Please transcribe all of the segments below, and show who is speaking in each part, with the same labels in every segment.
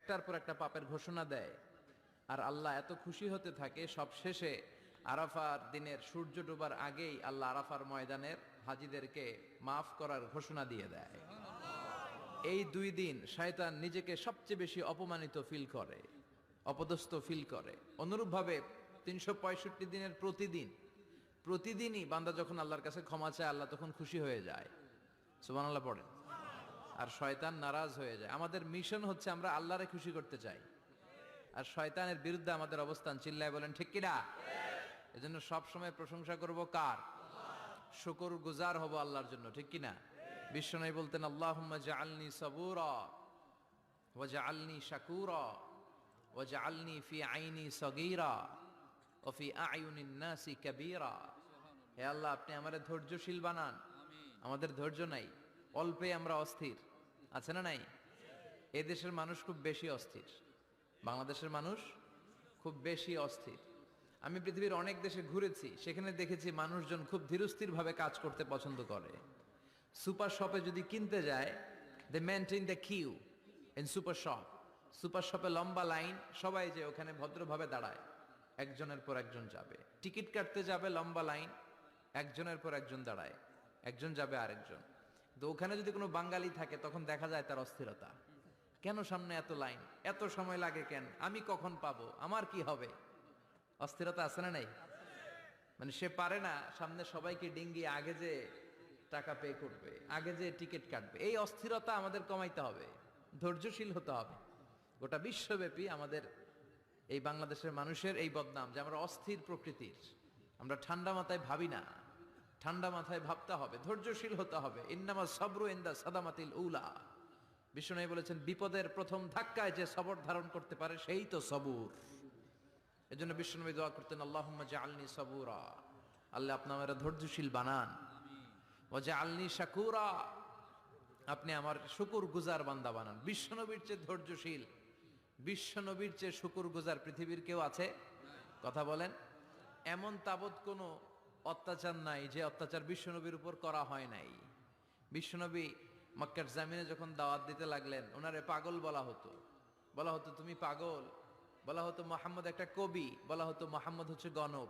Speaker 1: একটার পর একটা পাপের ঘোষণা দেয়, আর আল্লাহ এত খুশি হতে থাকে, সব শেষে আরাফার দিনের সূর্য ডোবার আগেই আল্লাহ আরাফার ময়দানের হাজীদেরকে মাফ করার ঘোষণা দিয়ে দেয়। এই 2 দিন শয়তান নিজেকে সবচেয়ে বেশি অপমানিত ফিল করে, অপদস্থ ফিল করে। অনুরূপভাবে 365 দিনের প্রতিদিনই বান্দা যখন আল্লাহর কাছে ক্ষমা চায়, আল্লাহ তখন খুশি হয়ে যায়। সুবহানাল্লাহ পড়েন। আর শয়তান নারাজ হয়ে যায়। আমাদের মিশন হচ্ছে আমরা আল্লাহরে খুশি করতে চাই, আর শয়তানের বিরুদ্ধে আমাদের অবস্থান। চিল্লায় বলেন ঠিক কিনা? এজন্য সব সময় প্রশংসা করব কার? শুকর গুজার হব আল্লাহর জন্য, ঠিক কিনা? বিশ্বনবী বলতেন, আল্লাহুম্মা জাআলনি সাবুরা ওয়া জাআলনি শাকুরা ওয়া জাআলনি ফি আইনি সগীরা ওয়া ফি আয়ুনিন নাসি কাবীরা। হে আল্লাহ, আপনি আমাদের ধৈর্যশীল বানান। আমাদের ধৈর্য নাই, অল্পে আমরা অস্থির। আছে না নাই? এই দেশের মানুষ খুব বেশি অস্থির, বাংলাদেশের মানুষ খুব বেশি অস্থির। আমি পৃথিবীর অনেক দেশে ঘুরেছি, সেখানে দেখেছি মানুষজন খুব ধীরস্থির ভাবে কাজ করতে পছন্দ করে। সুপার শপে যদি কিনতে যায়, they maintain the queue in super shop. Super শপে লম্বা লাইন, সবাই যে ওখানে ভদ্রভাবে দাঁড়ায়, একজনের পর একজন যাবে। টিকিট কাটতে যাবে, লম্বা লাইন, একজনের পর একজন দাঁড়ায়, একজন যাবে আরেকজন। তো ওখানে যদি কোনো বাঙালি থাকে, তখন দেখা যায় তার অস্থিরতা। কেন সামনে এত লাইন, এত সময় লাগে কেন, আমি কখন পাবো, আমার কি হবে? অস্থিরতা আছে না নাই? মানে সে পারে না সামনে সবাইকে ডিঙ্গিয়ে আগে যে টাকা পে করবে, আগে যে টিকিট কাটবে। এই অস্থিরতা আমাদের কমাইতে হবে, ধৈর্যশীল হতে হবে। গোটা বিশ্বব্যাপী আমাদের এই বাংলাদেশের মানুষের এই বদনাম যে আমরা অস্থির প্রকৃতির, আমরা ঠান্ডা মাথায় ভাবি না। ঠান্ডা মাথায় ভাবতে হবে, ধৈর্যশীল হতে হবে। ইন্নামা সাবরু ইনদা সাদামাতিল উলা। বিষ্ণু বলেছেন, বিপদের প্রথম ধাক্কায় যে সবর ধারণ করতে পারে সেই তো সবুর। এজন্য বিশ্বনবী দোয়া করতেন, আল্লাহুম্মা জাআলনি সাবুরা, আল্লাহ আপনি আমারে ধৈর্যশীল বানান। ওয়া জাআলনি শাকুরা, আপনি আমার শুকর গুজার বান্দা বানান। বিশ্বনবীর চেয়ে ধৈর্যশীল, বিশ্বনবীর চেয়ে শুকর গুজার পৃথিবীর কেউ আছে? কথা বলেন। এমন তাবৎ কোনো অত্যাচার নাই যে অত্যাচার বিশ্বনবীর উপর করা হয় নাই। বিশ্বনবী মক্কার জামিনে যখন দাওয়াত দিতে লাগলেন, ওনারে পাগল বলা হতো, বলা হতো তুমি পাগল, বলা হতো মুহাম্মদ একটা কবি, বলা হতো মুহাম্মদ হচ্ছে গণক।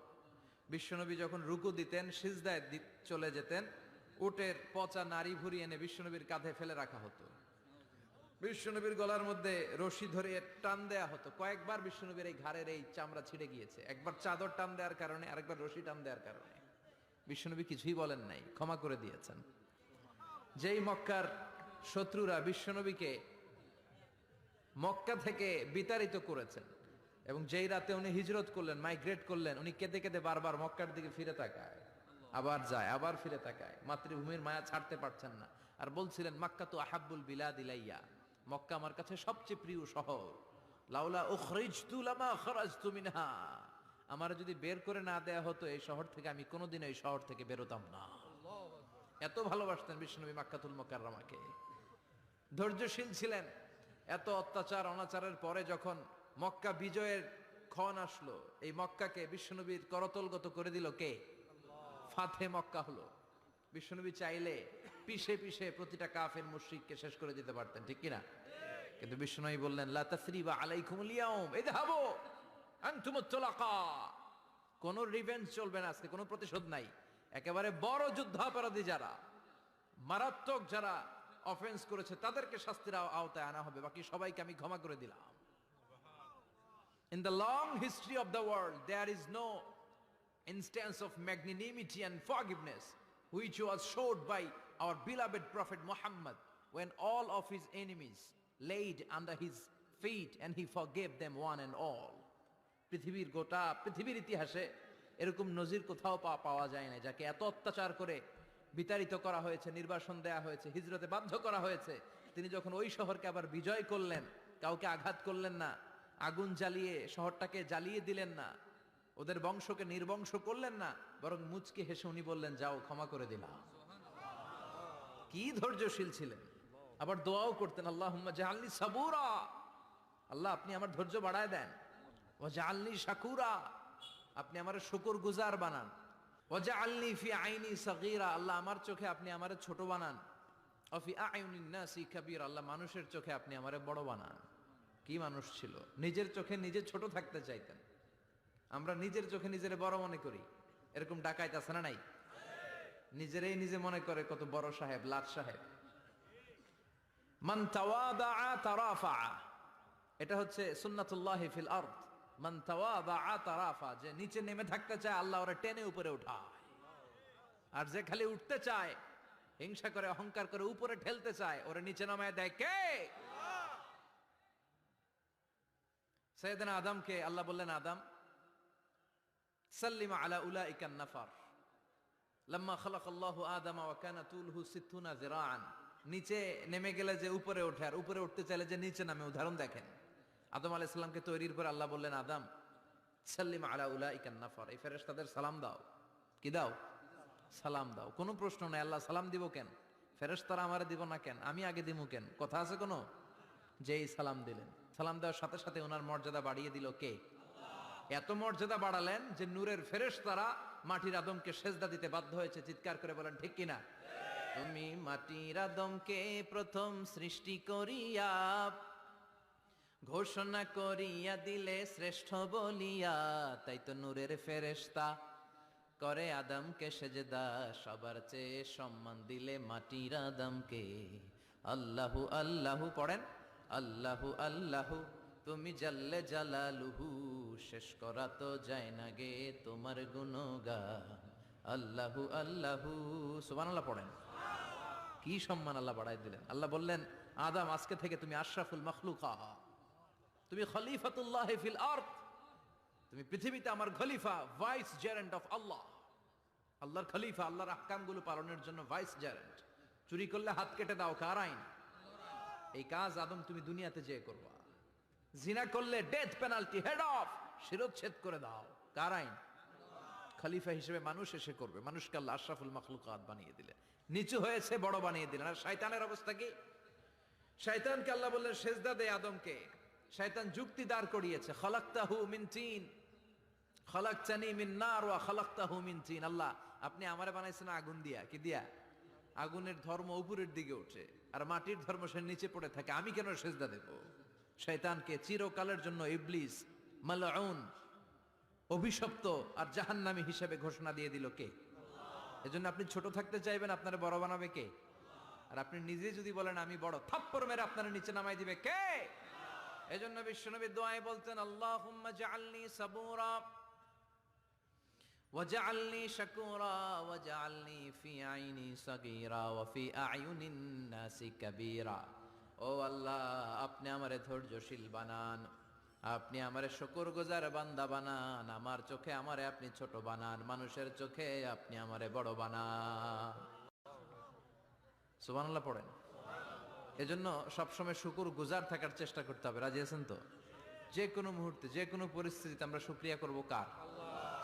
Speaker 1: বিশ্বনবী যখন রুকু দিতেন, সিজদায় চলে যেতেন, উটের পচা নারী ভুরি এনে বিশ্বনবীর কাঁধে ফেলে রাখা হতো। বিশ্বনবীর গলার মধ্যে রশি ধরে টান দেয়া হতো। কয়েকবার বিশ্বনবীর এই ঘাড়ের এই চামড়া ছিঁড়ে গিয়েছে, একবার চাদর টান দেওয়ার কারণে, আরেকবার রশি টান দেওয়ার কারণে। বিশ্বনবী কিছুই বলেন নাই, ক্ষমা করে দিয়েছেন। যেই মক্কার শত্রুরা বিশ্বনবীকে মক্কা থেকে বিতাড়িত করেছেন, এবং যেই রাতে উনি হিজরত করলেন, মাইগ্রেট করলেন, উনি কেঁদে কেঁদে বারবার মক্কার দিকে ফিরে তাকায়, আবার যায়, আবার ফিরে তাকায়, মাতৃভূমির মায়া ছাড়তে পারছেন না। আর বলছিলেন, মাক্কা তো আহাব্বুল বিলাদ ইলাইয়া, মক্কা আমার কাছে সবচেয়ে প্রিয় শহর। লাউলা উখরিজতু লামা খারাজতু মিনহা, আমার যদি বের করে না দেয়া হতো এই শহর থেকে, আমি কোনোদিন এই শহর থেকে বেরোতাম না। এত ভালোবাসতেন বিশ্বনবী মক্কাতুল মুকাররমাকে, ধৈর্যশীল ছিলেন। এত অত্যাচার অনাচারের পরে যখন মক্কা বিজয়ের ক্ষণ আসলো, এই মক্কাকে বিশ্বনবীর করতলগত করে দিল কে? ফাতে মক্কা হলো। বিশ্বনবী চাইলে পিষে পিষে প্রতিটা কাফের মুশরিককে শেষ করে দিতে পারতেন, ঠিক কিনা? কিন্তু বিশ্বনবী বললেন, লা তাসরিবা আলাইকুমুল ইয়াউম ইযহাবু আনতুমুত তুলাকা। কোন রিভেঞ্জ চলবে না আজকে, কোনো প্রতিশোধ নাই। একেবারে বড় যুদ্ধাপরাধী যারা, মারাত্মক যারা অফেন্স করেছে, তাদেরকে শাস্তির আওতায় আনা হবে, বাকি সবাইকে আমি ক্ষমা করে দিলাম। In the long history of the world, there is no instance of magnanimity and forgiveness which was showed by our beloved Prophet Muhammad when all of his enemies laid under his feet and he forgave them one and all. পৃথিবীর ইতিহাসে এরকম নজির কোথাও পাওয়া যায় না, যাকে এত অত্যাচার করে বিতাড়িত করা হয়েছে, নির্বাসন দেয়া হয়েছে, হিজরতে বাধ্য করা হয়েছে। তিনি যখন ওই শহরকে আবার বিজয় করলেন, কাউকে আঘাত করলেন না, আগুন জ্বালিয়ে শহরটাকে জ্বালিয়ে দিলেন না, ওদের বংশকে নির্বংশ করলেন না, বরং মুচকি হেসে উনি বললেন, যাও ক্ষমা করে দিলাম। কি ধৈর্যশীল ছিলেন। আবার দোয়াও করতেন, আল্লাহুম্মা জাআলনি সাবুরা, আল্লাহ আপনি আমার ধৈর্য বাড়ায় দেন। ওয়া জাআলনি শাকুরা, আপনি আমার শুকর গুজার বানান। ওয়া জাআলনি ফি আইনি সগীরা, আল্লাহ আমার চোখে আপনি আমারে ছোট বানান। ওয়া ফি আয়ুনিন নাসি কাবীরা, আল্লাহ মানুষের চোখে আপনি আমারে বড় বানান। কি মানুষ ছিল, নিজের চোখে নিজে ছোট থাকতে চাইতেন। আমরা নিজের চোখে নিজের বড় মনে করি, এরকম ডাকাইত আছে না নাই? নিজেরাই নিজে মনে করে কত বড় সাহেব, লাট সাহেব। মান তাওয়াদা তারাফা, এটা হচ্ছে সুন্নাতুল্লাহি ফিল আরদ। মান তাওয়াদা তারাফা, যে নিচে নেমে থাকতে চায় আল্লাহ ওরে টেনে উপরে উঠায়, আর যে খালি উঠতে চায়, হিংসা করে অহংকার করে উপরে ঠেলতে চায়, ওরে নিচে নামায় দেয় কে? সাইয়েদনা আদমকে আল্লাহ বললেন, আদম সাল্লিম আলা উলাইকা নাফার লাম্মা খালাকাল্লাহু আদামা ওয়া কানা তুলহু 60 যিরাআন। নিচে নেমে গেলে যে উপরে ওঠে, আর উপরে উঠতে চাইলে যে নিচে নামে, উদাহরণ দেখেন। আদম আলাইহিস সালামকে তৈরির পর আল্লাহ বললেন, আদম সাল্লিম আলা উলাইকা নাফার, এই ফেরেশতাদের সালাম দাও। কি দাও? সালাম দাও। কোনো প্রশ্ন নাই, আল্লাহ সালাম দিব কেন? ফেরেশতারা আমারে দিব না কেন? আমি আগে দিব কেন? কথা আছে কোনো? যেই সালাম দিলেন, সালাম দেওয়ার সাথে সাথে ওনার মর্যাদা বাড়িয়ে দিল কে? এত মর্যাদা বাড়ালেন যে নূরের ফেরেশতারা মাটির আদমকে সেজদা দিতে বাধ্য হয়েছে। চিৎকার করে বলেন ঠিক কিনা? তুমি মাটির আদমকে প্রথম সৃষ্টি করিয়া ঘোষণা করিয়া দিলে শ্রেষ্ঠ বলিয়া, তাই তো নূরের ফেরেশতা করে আদমকে সেজদা, সবার চেয়ে সম্মান দিলে মাটির আদমকে। আল্লাহু আল্লাহু পড়েন, আল্লাহু আল্লাহু তুমি জাল্লে জালালুহু, শেষ করা তো যায় না গে তোমার গুণগান। আল্লাহু আল্লাহু, সুবহানাল্লাহ পড়েন। কি সম্মান আল্লাহ বাড়াই দিলেন। আল্লাহ বললেন, আদম আজকে থেকে তুমি আশরাফুল মাখলুকাত, তুমি খলিফাতুল্লাহ ফিল আরদ, তুমি পৃথিবীতে আমার খলিফা, ভাইস জেরেন্ট অফ আল্লাহ। আল্লাহর খলিফা, আল্লাহর আহকামগুলো পালনের জন্য ভাইস জেরেন্ট। চুরি করলে হাত কেটে দাও, কার আইন? এই কাজ আদম তুমি দুনিয়াতে যেয়ে করবা। জিনা করলে ডেথ পেনাল্টি, হেড অফ, শিরচ্ছেদ করে দাও, কার আইন? খলিফা হিসেবে মানুষ এসে করবে। মানুষকে আল্লাহ আশরাফুল মাখলুকাত বানিয়ে দিলেন, নিচু হয়েছে বড় বানিয়ে দিলেন। আর শয়তানের অবস্থা কি? শয়তানকে আল্লাহ বললেন সেজদা দে আদমকে। শয়তান যুক্তি দাঁড় করিয়েছে, খালাকতাহু মিন তিন খালাকতানি মিন নার ওয়া খালাকতাহু মিন তিন। আল্লাহ আপনি আমারে বানাইছেন আগুন দিয়া। কি দিয়া? আগুনের ধর্ম উপরের দিকে ওঠে, আর মাটির ধর্ম সে নিচে পড়ে থাকে, আমি কেন সেজদা দেব? শয়তানকে চিরকালের জন্য ইবলিস, মালউন, অভিশপ্ত আর জাহান্নামী হিসেবে ঘোষণা দিয়ে দিল কে? এজন্য আপনি ছোট থাকতে চাইবেন, আপনারা বড় বানাবে কে? আর আপনি নিজে যদি বলেন আমি বড়, থাপ্পড় মেরে আপনারা নিচে নামাই দিবে কে? এজন্য বিশ্বনবী দোয়ায় বলতেন, আল্লাহুম্মা জাআলনি সাবুরা ওয়াজআলনি শাকুরা ওয়াজআলনি ফি আইনি সাগীরা ওয়া ফি আয়ুনিন নাসি কাবীরা। ও আল্লাহ, আপনি আমারে ধৈর্যশীল বানান, আপনি আমারে শুকরগুজার বান্দা বানান, আমার চোখে আমারে আপনি ছোট বানান, মানুষের চোখে আপনি আমারে বড় বানান। সুবহানাল্লাহ পড়েন। এজন্য সবসময় শুকরগুজার থাকার চেষ্টা করতে হবে। রাজি আছেন তো? যে কোনো মুহূর্তে, যে কোনো পরিস্থিতিতে আমরা শুকরিয়া করব কার?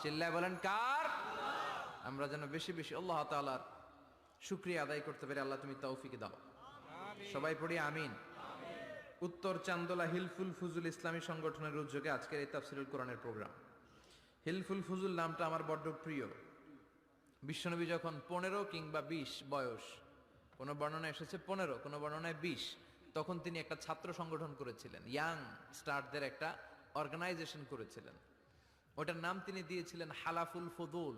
Speaker 1: চিল্লায় বলেন কার? আমরা যেন বেশি বেশি আল্লাহ তাআলার শুকরিয়া আদায় করতে পারি। আল্লাহ তুমি তৌফিক দাও। সবাই পড়ি আমিন। উত্তর চান্দোলা হিলফুল ফুজুল ইসলামী সংগঠনের উদ্যোগে আজকের এই তাফসীরুল কোরআনের প্রোগ্রাম। হিলফুল ফুজুল নামটা আমার বড্ড প্রিয়। বিশ্বনবী যখন 15 কিংবা 20 বয়স, কোনো বর্ণনায় এসেছে 15, কোনো বর্ণনায় 20, তখন তিনি একটা ছাত্র সংগঠন করেছিলেন, ইয়াং স্টারদের একটা অর্গানাইজেশন করেছিলেন। ওটার নাম তিনি দিয়েছিলেন হালাফুল ফুদুল।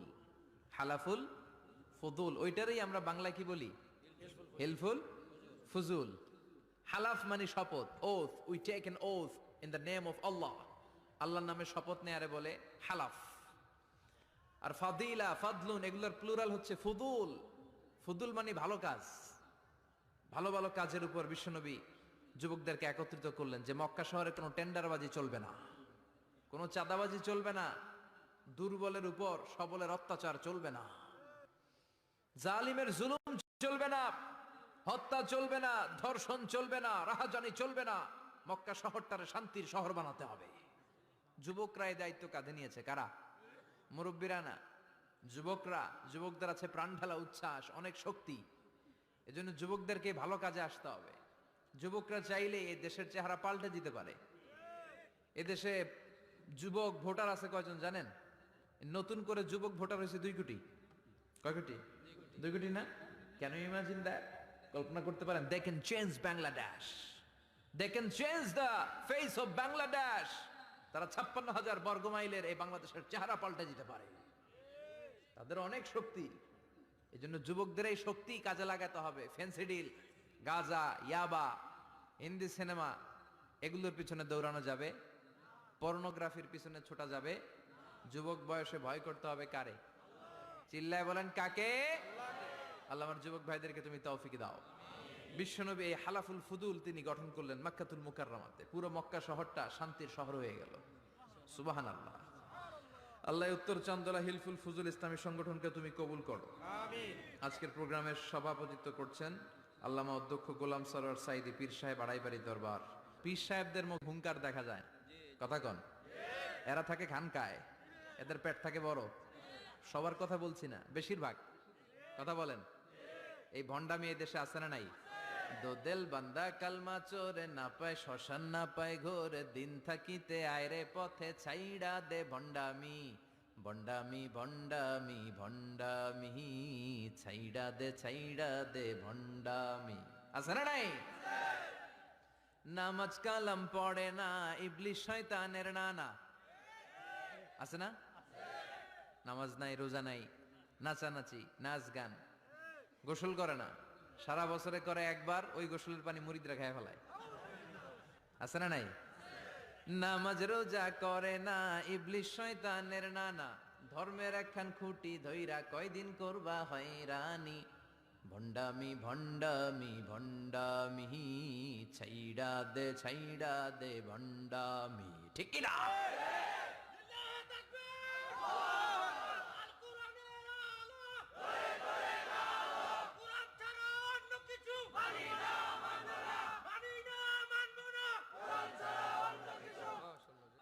Speaker 1: হালাফুল ফুদুল, ওইটারই আমরা বাংলায় কি বলি? হিলফুল ফুজুল। হালাফ মানে শপথ, oath, we take an oath in the name of Allah. আল্লাহর নামে শপথ নেয়ারে বলে হালাফ। আর ফাদিলা, ফাদলুন, এগুলোর প্লুরাল হচ্ছে ফুদুল। ফুদুল মানে ভালো কাজ। ভালো ভালো কাজের উপর বিশ্বনবী যুবকদেরকে একত্রিত করলেন যে মক্কা শহরে কোনো টেন্ডারবাজি চলবে না, কোনো চাঁদাবাজি চলবে না, দুর্বলের উপর সবলের অত্যাচার চলবে না, জালিমের জুলুম চলবে না, হত্যা চলবে না, ধর্ষণ চলবে না, রাহাজানি চলবে না। মক্কা শহরটারে শান্তির শহর বানাতে হবে। যুবকরা এই দায়িত্ব কাঁধে নিয়েছে। কারা? মুরব্বীরা না, যুবকরা। যুবকদের আছে প্রাণ ঢালা উচ্ছ্বাস, অনেক শক্তি। এজন্য যুবকদেরকে ভালো কাজে আসতে হবে। যুবকরা চাইলে এই দেশের চেহারা পাল্টে দিতে পারে। এদেশে যুবক ভোটার আছে কয়জন জানেন? নতুন করে যুবক ভোটার হয়েছে 2 কোটি। কয় কোটি? 2 কোটি না? Can you imagine that? কল্পনা করতে পারেন? They can change Bangladesh. They can change the face of Bangladesh. তারা 56,000 বর্গ মাইলের এই বাংলাদেশের চেহারা পাল্টে দিতে পারে। তাদের অনেক শক্তি। এই জন্য যুবকদের এই শক্তি কাজে লাগাতে হবে। ফেন্সিডিল, গাঁজা, ইয়াবা, হিন্দি সিনেমা এগুলোর পিছনে দৌড়ানো যাবে, পর্নোগ্রাফির পিছনে ছোটা যাবে। যুবক বয়সে ভয় করতে হবে কারে? চিল্লায় বলেন কাকে? আল্লাহ আমার যুবক ভাইদেরকে তুমি তৌফিক দাও। বিশ্বনবী এই হালাফুল ফুদুল তিনি গঠন করলেন মক্কাতুল মুকাররমাতে। পুরো মক্কা শহরটা শান্তির শহর হয়ে গেল। সুবহানাল্লাহ। আল্লাহ উত্তর চান্দলা হিলফুল ফুজুল ইসলামী সংগঠনকে তুমি কবুল করো। আমিন। আজকের প্রোগ্রামের সভাপতিত্ব করছেন আল্লামা অধ্যক্ষ গোলাম সরোয়ার সাইদি পীর সাহেব আড়াইবাড়ি দরবার। পীর সাহেবদের মুখ হুঙ্কার দেখা যায়, কথা কন। এরা থাকে খানকায়, এদের পেট থাকে বড়। সবার কথা বলছি না, বেশিরভাগ কথা বলেন। এই ভণ্ডামি এই দেশে আছে না নাই? দোদেল বান্দা কালমা চোরে না পায় শ্মশান না পায় ঘোরে, দিন থাকিতে আয়রে পথে ছাইড়া দে ভণ্ডামি ভণ্ডামি ভণ্ডামি ভণ্ডামি, ছাইড়া দে ভণ্ডামি। আছে না নাই? নামাজ কালাম পড়ে না ইবলিশ শয়তানের নানা। আছে না? নামাজ নাই, রোজা নাই, নাচানাচি, নাচ গান, গোসল করে না, সারা বছরে করে একবার, ওই গোসলের পানি মুরিদরা খেয়ে ফেলায়। আছে না নাই? নামাজ রোজা করে না ইবলিশ শয়তানের নানা, ধর্মের একখান খুঁটি ধইরা কয়দিন করবা হয়রানি, ভণ্ডামি ভণ্ডামি ভণ্ডামি, ছাইড়া দে ভণ্ডামি। ঠিক কি না?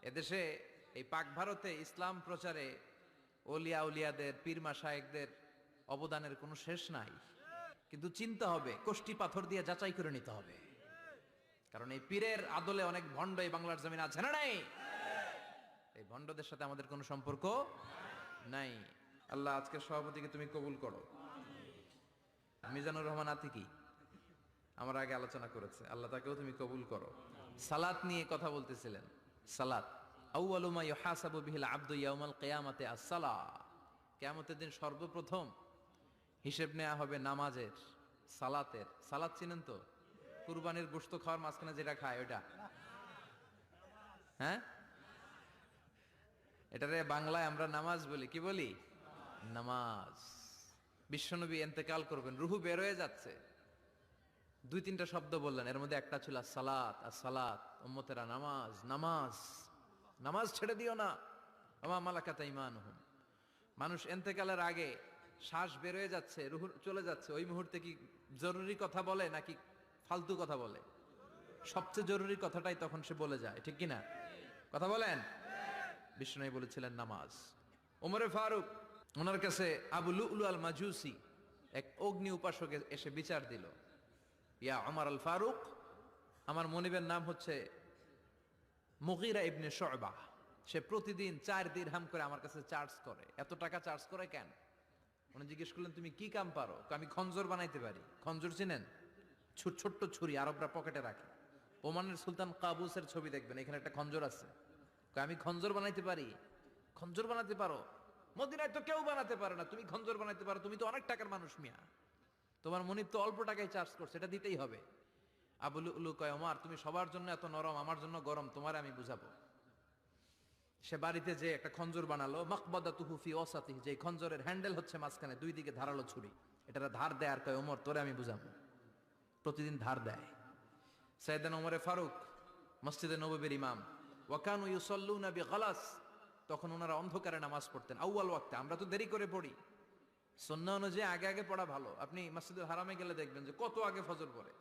Speaker 1: এদেশে এই পাক ভারতে ইসলাম প্রচারে ওলিয়া উলিয়াদের, পীর মাশায়েখদের অবদানের কোনো শেষ নাই। কিন্তু চিন্তা হবে, কষ্টি পাথর দিয়ে যাচাই করে নিতে হবে, কারণ এই পীরের আদলে অনেক ভণ্ড এই বাংলার জমিন আছে না নাই? এই ভণ্ডদের সাথে আমাদের কোনো সম্পর্ক নাই। আল্লাহ আজকের সভাপতিকে তুমি কবুল করো। মিজানুর রহমান আতিকি আমার আগে আলোচনা করেছে, আল্লাহ তাকেও তুমি কবুল করো। সালাত নিয়ে কথা বলতেছিলেন। সালাত আউয়ালু মা ইউহাসাবু বিহিল আবদু ইয়াউমাল কিয়ামাতি আস-সালাহ। কিয়ামতের দিন সর্বপ্রথম হিসেব নেওয়া হবে নামাজের, সালাতের। সালাত চিনেন তো? কুরবানির গোশত খাওয়ার মাঝখানে যেটা খায় ওটা, হ্যাঁ? এটারে বাংলায় আমরা নামাজ বলি। কি বলি? নামাজ। বিশ্বনবী ইন্তেকাল করবেন, রুহু বের হয়ে যাচ্ছে, 2-3টা শব্দ বললেন, এর মধ্যে একটা ছিল সালাত। আর সালাত উম্মতেরা নামাজ নামাজ নামাজ ছেড়ে দিও না, আমা মালাকাত ঈমানুহুম। মানুষ ইন্তেকালের আগে শ্বাস বের হয়ে যাচ্ছে, রুহ চলে যাচ্ছে, ওই মুহূর্তে কি জরুরি কথা বলে নাকি ফালতু কথা বলে? সবচেয়ে জরুরি কথাটাই তখন সে বলে যায়, ঠিক কি না? কথা বলেন। বিষ্ণু বলেছিলেন নামাজ। ওমরে ফারুক, ওনার কাছে আবু লুলু আল মাজুসি এক অগ্নি উপাসক এসে বিচার দিল, ইয়া ওমর আল ফারুক, আমার মনিবের নাম হচ্ছে মুগীরা ইবনে শুয়বা, সে প্রতিদিন 4 দিরহাম করে আমার কাছে চার্জ করে। এত টাকা চার্জ করে কেন? উনি জিজ্ঞেস করলেন তুমি কি কাম পারো? আমি খঞ্জর বানাইতে পারি। খঞ্জর চিনেন? ছোট্ট ছুরি আরবরা পকেটে রাখে। ওমানের সুলতান কাবুসের ছবি দেখবেন, এখানে একটা খঞ্জর আছে। আমি খঞ্জর বানাইতে পারি। খঞ্জর বানাতে পারো? মদিনায় তো কেউ বানাতে পারে না, তুমি খঞ্জর বানাইতে পারো? তুমি তো অনেক টাকার মানুষ মিয়া, তোমার মনিব তো অল্প টাকায় চার্জ করছে, এটা দিতেই হবে। আবু লুলু কয়, ওমর তুমি সবার জন্য এত নরম, আমার জন্য গরম, তোমার আমি বুঝাবো। সে বাড়িতে যে একটা খঞ্জর বানালো, মাকবাদাতুহু ফি ওয়াসাতিহি, যে খঞ্জরের হ্যান্ডেল হচ্ছে মাঝখানে, 2 দিকে ধারালো ছুরি, এটারে ধার দেয়। আর কয়, ওমর তোরে আমি বুঝাবো। প্রতিদিন ধার দেয়। সাইয়েদনা ওমরে ফারুক মসজিদে নববীর ইমাম, ওয়া কানু ইউসাল্লুনা বিগালাস, তখন ওনারা অন্ধকারে নামাজ পড়তেন আউয়াল ওয়াক্তে। আমরা তো দেরি করে পড়ি, সুন্নাহ অনুযায়ী আগে আগে পড়া ভালো। আপনি মসজিদুল হারামে গেলে দেখবেন যে কত আগে ফজর পড়ে,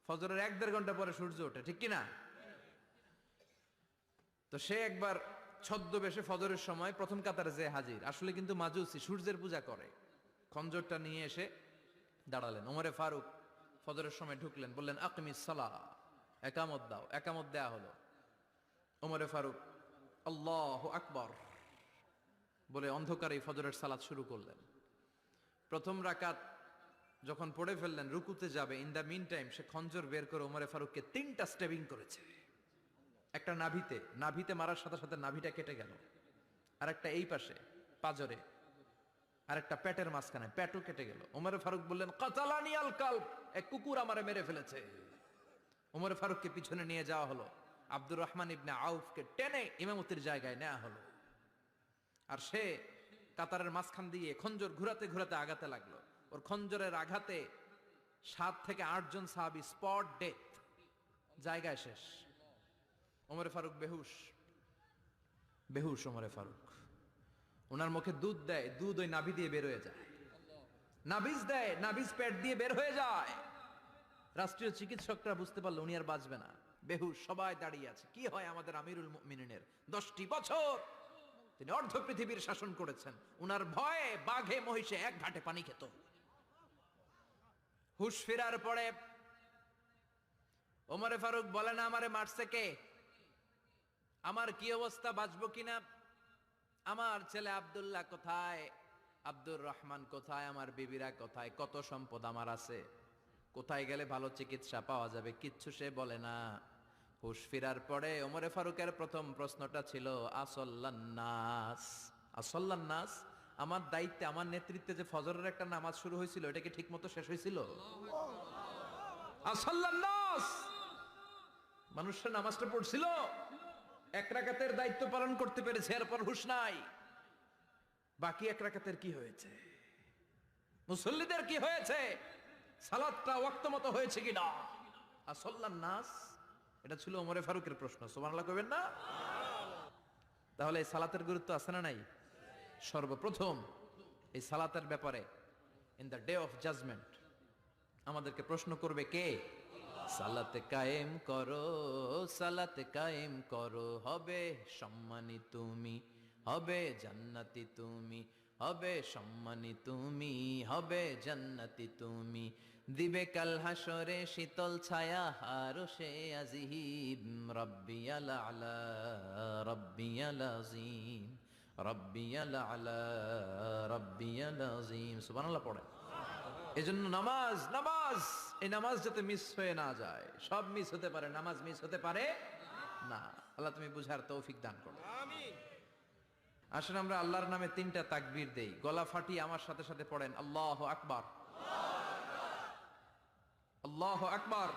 Speaker 1: ফজরের 1-1.5 ঘন্টা পরে সূর্য ওঠে, ঠিক কি না? তো সে একবার ছদ্মবেশে ফজরের সময় প্রথম কাতারে যে হাজির, আসলে কিন্তু মাজুসি, সূর্যের পূজা করে। খঞ্জরটা নিয়ে এসে দাঁড়ালেন। ওমরে ফারুক ফজরের সময় ঢুকলেন, বললেন আকিমিস সালাহ, একামত দাও। একামত দেয়া হলো। ওমরে ফারুক আল্লাহু আকবার বলে অন্ধকারে ফজরের সালাত শুরু করলেন। প্রথম রাকাত যখন পড়ে ফেললেন, রুকুতে যাবে, ইন দ্য মিন টাইম সে খঞ্জর বের করে ওমরে ফারুককে 3টা স্টেবিং করেছে। একটা নাভিতে, নাভিতে মারার সাথে সাথে নাভিটা কেটে গেল, আর একটা এই পাশে পাজরে, আর একটা পেটের মাঝখানে, পেটও কেটে গেল। ওমরে ফারুক বললেন, কাতালানি আল কালব, এক কুকুর আমারে মেরে ফেলেছে। ওমরে ফারুককে পিছনে নিয়ে যাওয়া হলো, আব্দুর রহমান ইবনে আউফকে টেনে ইমামতির জায়গায় নেওয়া হলো, আর সে কাতারের মাঝখান দিয়ে খঞ্জর ঘুরাতে ঘুরাতে আগাতে লাগলো। ওর খঞ্জরের আঘাতে 7 থেকে 8 জন সাহাবী স্পট ডেথ, জায়গায় শেষ। ওমরে ফারুক বেহুশ, বেহুশ ওমরে ফারুক। ওনার মুখে দুধ দেয়, দুধ ওই নাভি দিয়ে বের হয়ে যায়, নাভিজ দেয়, নাভিজ পেট দিয়ে বের হয়ে যায়। রাষ্ট্রীয় চিকিৎসকরা বুঝতে পারলো উনি আর বাঁচবে না, বেহুশ। সবাই দাঁড়িয়ে আছে। কি হয় আমাদের আমিরুল মুমিনিনের, 10টি বছর তিনি অর্ধ পৃথিবীর শাসন করেছেন, উনার ভয়ে বাঘে মহিষে এক ঘাটে পানি খেত। হুশ ফেরার পরে ওমরে ফারুক বলেন, আমারে মারছে কে? আমার কি অবস্থা, বাঁচবো কিনা? আমার ছেলে আব্দুল্লাহ কোথায়? আব্দুর রহমান কোথায়? আমার বিবিরা কোথায়? কত সম্পদ আমার আছে, কোথায় গেলে ভালো চিকিৎসা পাওয়া যাবে? কিচ্ছু সে বলে না। হুশ ফিরার পরে ওমরে ফারুকের প্রথম প্রশ্নটা ছিল, আসল্লান্নাস, আসল্লান্নাস, আমার দায়িত্বে, আমার নেতৃত্বে যে ফজরের একটা নামাজ শুরু হয়েছিল, এটা কি ঠিক মতো শেষ হয়েছিল? আসল্লান্নাস, মানুষের নামাজটা পড়ছিল, এক রাকাতের দায়িত্ব পালন করতে পেরেছে, এরপর হুশ নাই। বাকি এক রাকাতের কি হয়েছে? মুসল্লিদের কি হয়েছে? সালাতটা ওয়াক্ত মতো হয়েছে কিনা? আসল্লান্নাস, এটা ছিল ওমরে ফারুকের প্রশ্ন। সুবহানাল্লাহ কইবেন না? তাহলে এই সালাতের গুরুত্ব আছে না নাই? সর্বপ্রথম এই সালাতের ব্যাপারে in the day of judgement আমাদেরকে প্রশ্ন করবে কে? সালাতে কায়েম করো, সালাতে কায়েম করো, হবে সম্মানী তুমি, হবে জান্নাতি তুমি, হবে সম্মানী তুমি, হবে জান্নাতি তুমি। দিবে কাল হাসরে শীতল ছায়া আরশে আজিম, রব্বিয়াল আলা, রব্বিয়াল আযীম, রব্বিয়াল আলা, রব্বিয়াল আযীম। সুবহানাল্লাহ পড়ে। এজন্য নামাজ, নামাজ, এই নামাজ যাতে মিস হয়ে না যায়। সব মিস হতে পারে, নামাজ মিস হতে পারে না। আল্লাহ তুমি বুঝার তৌফিক দান করো, আমিন। আসেন আমরা আল্লাহর নামে 3টা তাকবীর দেই, গলা ফাটিয়ে আমার সাথে সাথে পড়েন, আল্লাহু আকবার, আল্লাহু আকবার,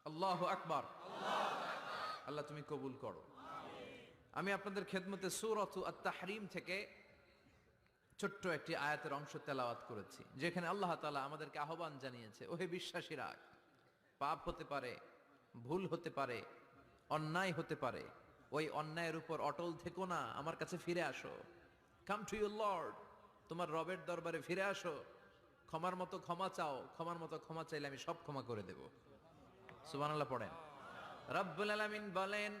Speaker 1: আল্লাহু আকবার। আল্লাহ তুমি কবুল করো। আমি আপনাদের খেদমতে সূরাতু আত-তাহরীম থেকে ছোট্ট একটি আয়াতের অংশ তেলাওয়াত করেছি, যেখানে আল্লাহ তাআলা আমাদেরকে আহ্বান জানিয়েছে, ওহে বিশ্বাসীরা, পাপ হতে পারে, ভুল হতে পারে, অন্যায় হতে পারে, ওই অন্যায়ের উপর অটল থেকো না, আমার কাছে ফিরে আসো। কাম টু ইউর লর্ড, তোমার রবের দরবারে ফিরে আসো, ক্ষমার মতো ক্ষমা চাও, ক্ষমার মতো ক্ষমা চাইলে আমি সব ক্ষমা করে দেব। সুবহানাল্লাহ পড়েন। রব্বুল আলামিন বলেন,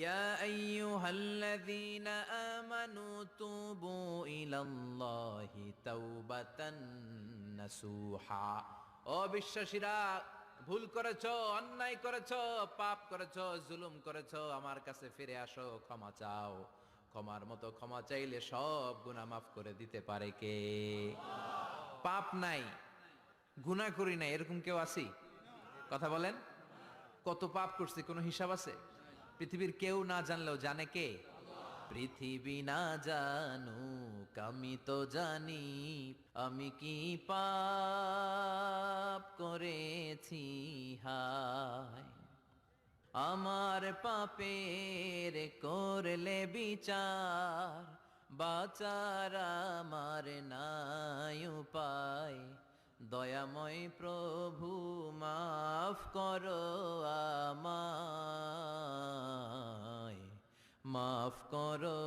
Speaker 1: ইয়া আইয়ুহাল্লাযীনা আমানু তুবু ইলাল্লাহি তাওবাতান নাসুহা। ও বিশ্বাসীরা, ভুল করেছো, অন্যায় করেছো, পাপ করেছো, জুলুম করেছো, আমার কাছে ফিরে আসো, ক্ষমা চাও। ক্ষমার মতো ক্ষমা চাইলে সব গুনাহ মাফ করে দিতে পারে কে? পাপ নাই, গুনাহ করি নাই, এরকম কেউ আছি? কথা বলেন। কত পাপ করছি কোনো হিসাব আছে? পৃথিবীর কেউ না জানলেও জানে কে? পৃথিবী না জানুক আমি তো জানি, আমি কি পাপ করেছি হায়। আমার পাপের করলে বিচার, বাঁচার আমার নাই উপায়। দয়াময় প্রভু মাফ করো আমায়, মাফ করো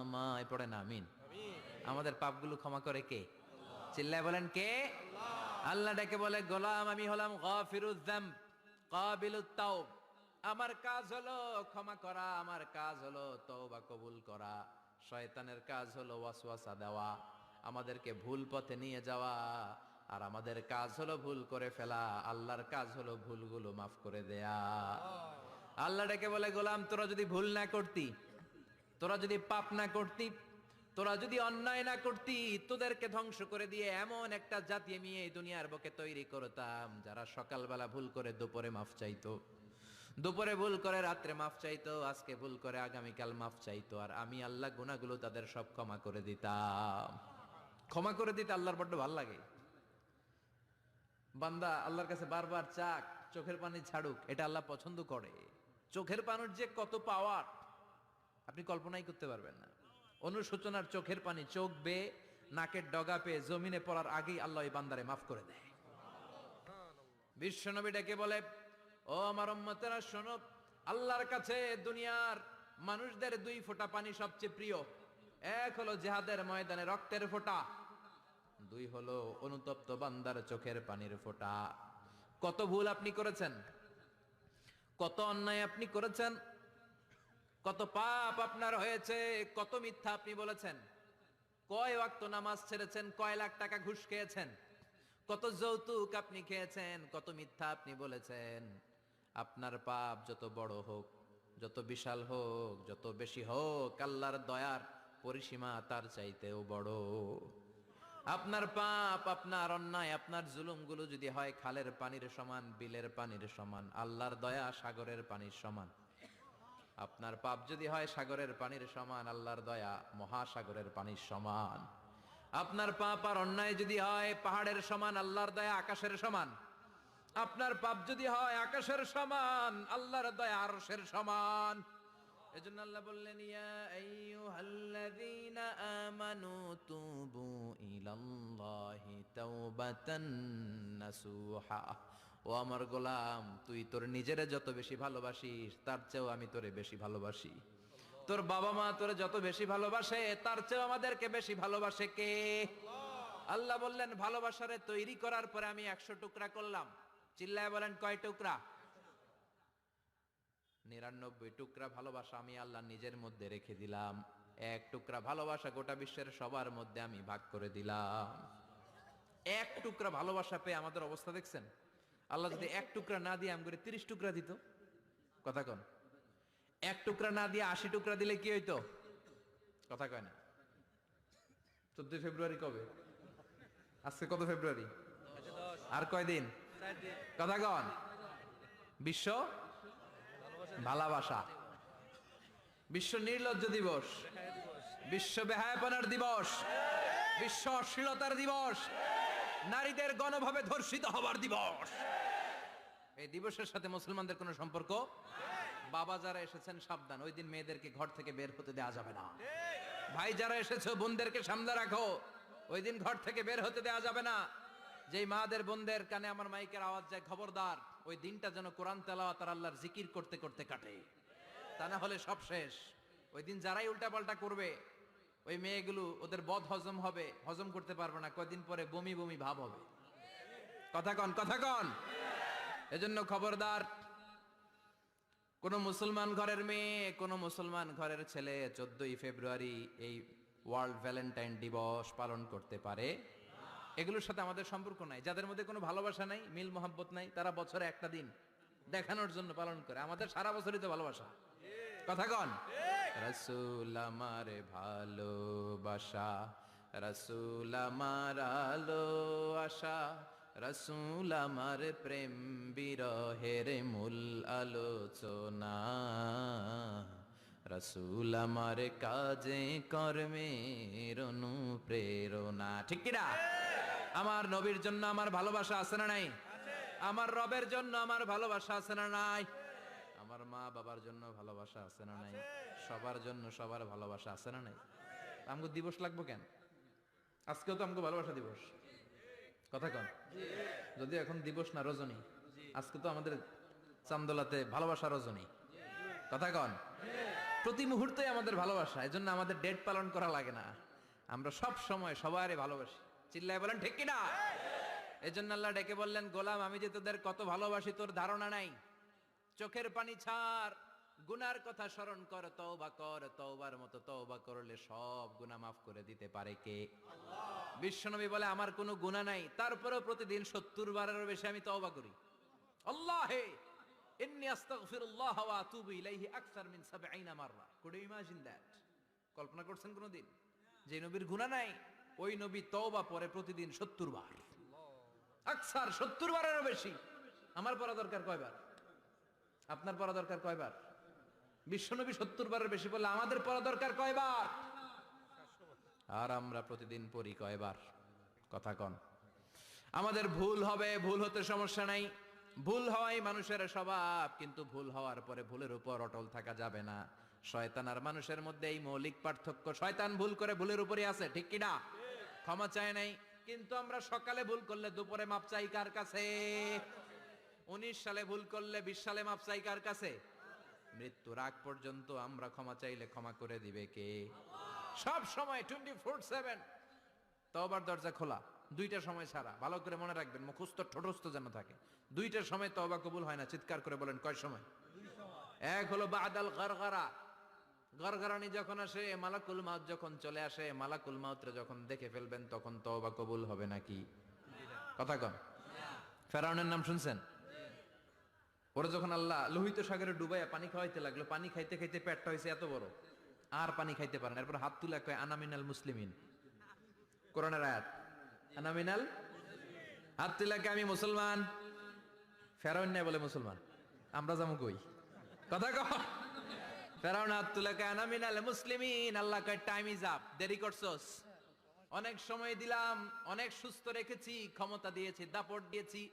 Speaker 1: আমায়। পড়েন আমিন। আমাদের পাপগুলো ক্ষমা করে কে? চিল্লায় বলেন কে? আল্লাহ ডেকে বলে, গোলাম আমি হলাম গাফিরুয যামব কাবিলুত তাওব। আমার কাজ হলো ক্ষমা করা, আমার কাজ হলো তওবা কবুল করা। শয়তানের কাজ হলো ওয়াসওয়াসা দেওয়া, আমাদেরকে ভুল পথে নিয়ে যাওয়া, আর আমাদের কাজ হলো ভুল করে ফেলা। আল্লাহর কাজ হলো ভুলগুলো মাফ করে দেয়া। আল্লাহ ডেকে বলে, গোলাম তোরা যদি ভুল না করতি, তোরা যদি পাপ না করতি, তোরা যদি অন্যায় না করতি, তোদেরকে ধ্বংস করে দিয়ে এমন একটা জাতি আমি এই দুনিয়ার বুকে তৈরি করতাম যারা সকালবেলা ভুল করে দুপুরে মাফ চাইতো, দুপুরে ভুল করে রাত্রে মাফ চাইতো, আজকে ভুল করে আগামীকাল মাফ চাইতো, আর আমি আল্লাহ গুনাহগুলো তাদের সব ক্ষমা করে দিতাম। ক্ষমা করে দিতে আল্লাহর বড্ড ভাল লাগে। বান্দা আল্লাহর কাছে বারবার চাক, চোখের পানি ছাড়ুক, এটা আল্লাহ পছন্দ করে। চোখের পানির যে কত পাওয়ার আপনি কল্পনাই করতে পারবেন না। অনুশোচনার চোখের পানি চোখ বেয়ে নাকের ডগা পেয়ে জমিনে পড়ার আগেই আল্লাহ এই বান্দারে মাফ করে দেয়। বিশ্বনবী ডেকে বলে, ও আমার উম্মতেরা শোনো, আল্লাহর কাছে দুনিয়ার মানুষদের দুই ফোঁটা পানি সবচেয়ে প্রিয়। এক হলো জিহাদের ময়দানে রক্তের ফোঁটা, দুই হলো অনুতপ্ত বান্দার চোখের পানির ফোঁটা। কত ভুল আপনি করেছেন, কত অন্যায় আপনি করেছেন, কত পাপ আপনার হয়েছে, কত মিথ্যা আপনি বলেছেন, কয় ওয়াক্ত নামাজ ছেড়েছেন, কয় লাখ টাকা ঘুষ খেয়েছেন, কত যৌতুক আপনি খেয়েছেন, কত মিথ্যা আপনি বলেছেন। আপনার পাপ যত বড় হোক, যত বিশাল হোক, যত বেশি হোক, আল্লাহর দয়ার পরিসীমা তার চাইতেও বড়। আপনার পাপ, আপনার অন্যায়, আপনার জুলুমগুলো যদি হয় খালের পানির সমান, বিলের পানির সমান, আল্লাহর দয়া সাগরের পানির সমান। আপনার পাপ যদি হয় সাগরের পানির সমান, আল্লাহর দয়া মহাসাগরের পানির সমান। আপনার পাপ আর অন্যায় যদি হয় পাহাড়ের সমান, আল্লাহর দয়া আকাশের সমান। আপনার পাপ যদি হয় আকাশের সমান, আল্লাহর দয়া আরশের সমান। এজন্য আল্লাহ বললেন, ইয়া আইয়ুহাল্লাযীনা আমানু তুবু ইলাল্লাহি তাওবাতান নাসুহা। ও আমার গোলাম, তুই তোর নিজেরে যত বেশি ভালোবাসিস তার চেয়েও আমি তোরে বেশি ভালোবাসি। তোর বাবা মা তোরে যত বেশি ভালোবাসে তার চেয়েও আমাদেরকে বেশি ভালোবাসে কে? আল্লাহ বললেন, ভালোবাসারে তৈরি করার পরে আমি 100 টুকরা করলাম। চিল্লায় বলেন, কয় টুকরা? 99 টুকরা ভালোবাসা আমি আল্লাহ নিজের মধ্যে রেখে দিলাম। এক টুকরা ভালোবাসা গোটা বিশ্বের সবার মধ্যে আমি ভাগ করে দিলাম। এক টুকরা ভালোবাসা পেয়ে আমাদের অবস্থা দেখছেন? আল্লাহ যদি এক টুকরা না দিয়ে আমগরে 30 টুকরা দিত, কথা কন, এক টুকরা না দিয়ে 80 টুকরা দিলে কি হইতো? কথা কয় না। 14 ফেব্রুয়ারি কবে? আজকে কত ফেব্রুয়ারি? আর কয়দিন? কথা কন। বিশ্ব ভালোবাসা, বিশ্ব নির্লজ্জ দিবস, বিশ্ব বেহায়াপনার দিবস, বিশ্ব অশ্লীলতার দিবস, নারীদের গণভাবে ধর্ষিত হবার দিবস। এই দিবসের সাথে মুসলমানদের কোনো সম্পর্ক? বাবা যারা এসেছেন সাবধান, ওই দিন মেয়েদেরকে ঘর থেকে বের হতে দেওয়া যাবে না। ভাই যারা এসেছো বোনদেরকে সামনে রাখো, ওই দিন ঘর থেকে বের হতে দেওয়া যাবে না। যেই মাদের বোনদের কানে আমার মাইকের আওয়াজ যায়, খবরদার, ওই দিনটা যেন কোরআন তেলাওয়াত আর আল্লাহর জিকির করতে করতে কাটে, তা না হলে সব শেষ। ওই দিন যারাই উল্টাপাল্টা করবে, ওই মেয়েগুলো ওদের বদ হজম হবে, হজম করতে পারবে না, কয়দিন পরে বমি বমি ভাব হবে। কথা কন, কথা কন। এজন্য খবরদার, কোন মুসলমান ঘরের মেয়ে, কোন মুসলমান ঘরের ছেলে 14ই ফেব্রুয়ারি এই ওয়ার্ল্ড ভ্যালেন্টাইন দিবস পালন করতে পারে? এগুলোর সাথে আমাদের সম্পর্ক নাই। যাদের মধ্যে কোনো ভালোবাসা নাই, মিল মোহাব্বত নাই, তারা বছরে একটা দিন দেখানোর জন্য পালন করে। আমাদের সারা বছরই তো ভালোবাসা। কথা কন। রাসূল আমার ভালোবাসা, রাসূল আমার আলো আশা, রাসূল আমার প্রেম বিরহের মূল আলোচনা, রাসূল আমার কাজে কর্মের অনুপ্রেরণা। ঠিক কি না? আমার নবীর জন্য আমার ভালোবাসা আছে না নাই? আমার রবের জন্য আমার ভালোবাসা আছে না নাই? আমার মা বাবার জন্য ভালোবাসা আছে না নাই? সবার জন্য সবার ভালোবাসা আছে না নাই? আমগো দিবস লাগবো কেন? আজকেও তো আমগো ভালোবাসা দিবস। কথা কন। যদি এখন দিবস না, রজনী। আজকে তো আমাদের চান্দোলাতে ভালোবাসা রজনী। কথা কন। প্রতি মুহূর্তে আমাদের ভালোবাসা, এজন্য আমাদের ডেট পালন করা লাগে না। আমরা সব সময় সবারই ভালোবাসি। চিল্লায় বলেন ঠিক কিনা? এজন্য আল্লাহ ডেকে বললেন, গোলাম আমি যে তোদের কত ভালোবাসি তোর ধারণা নাই। চোখের পানি ছাড়, গুনার কথা স্মরণ কর, তওবা কর, তওবার মতো তওবা করলে সব গুনাহ মাফ করে দিতে পারে কে? আল্লাহ। বিশ্বনবী বলে, আমার কোনো গুনাহ নাই, তারপরেও প্রতিদিন 70 বারেরও বেশি আমি তওবা করি। আল্লাহে ইন্নী আস্তাগফিরুল্লাহ ওয়া আতুবু ইলাইহি আকসার মিন 70 মাররা। Could you imagine that? কল্পনা করছেন কোনদিন? যে নবীর গুনাহ নাই ওই নবী তওবা পড়ে প্রতিদিন 70 বার, আকসার 70 বারেরও বেশি। আমার পড়া দরকার কয়বার? আপনার পড়া দরকার কয়বার? বিশ্বনবী 70 বারের বেশি বললে আমাদের পড়া দরকার কয়বার? আর আমরা প্রতিদিন পড়ি কয়বার? কথা কন। আমাদের ভুল হবে, ভুল হতে সমস্যা নাই, ভুল হওয়াই মানুষের স্বভাব, কিন্তু ভুল হওয়ার পরে ভুলের উপর অটল থাকা যাবে না। শয়তান আর মানুষের মধ্যে এই মৌলিক পার্থক্য। শয়তান ভুল করে ভুলের উপরই আছে, ঠিক কি না? ক্ষমা চায় নাই, কিন্তু আমরা সকালে ভুল করলে দুপুরে মাপ চাই কার কাছে? 19 সালে ভুল করলে 20 সালে মাপ চাই কার কাছে? মৃত্যুর আগ পর্যন্ত আমরা ক্ষমা চাইলে ক্ষমা করে দিবে কে? সব সময় 24/7 তওবার দরজা খোলা, দুইটা সময় ছাড়া। ভালো করে মনে রাখবেন, মুখস্থ ঠোঁটস্থ যেন থাকে। দুইটার সময় তওবা কবুল হয় না, চিৎকার করে বলেন কয় সময়? এক হলো বাদাল গারগারা, গরগরানি যখন আসে, মালাকুল মাউত যখন চলে আসে, মালাকুল মাউতরে যখন দেখে ফেলবেন তখন তওবা কবুল হবে নাকি? কথা কন। ফেরাউনের নাম শুনছেন? ওরা যখন আল্লাহ লোহিত সাগরে ডুবাইয়া পানি খাওয়াইতে লাগলো, পানি খাইতে খাইতে পেটটা হয়েছে এত বড়, আর পানি খাইতে পারেন। এরপর হাত তুলে কয় আনা মিনাল মুসলিমিন। কোরআনের আয়াত, আনা মিনাল, হাত তুলে কয় আমি মুসলমান। ফেরাউন নাই বলে মুসলমান, আমরা যাবো কই? কথা কন। ফেরাউন হাত তুলে কয় আনা মিনাল মুসলিমিন। আল্লাহ কয় টাইম ইজ আপ, দেরি করছস, অনেক সময় দিলাম, অনেক সুস্থ রেখেছি, ক্ষমতা দিয়েছি, দাপট দিয়েছি,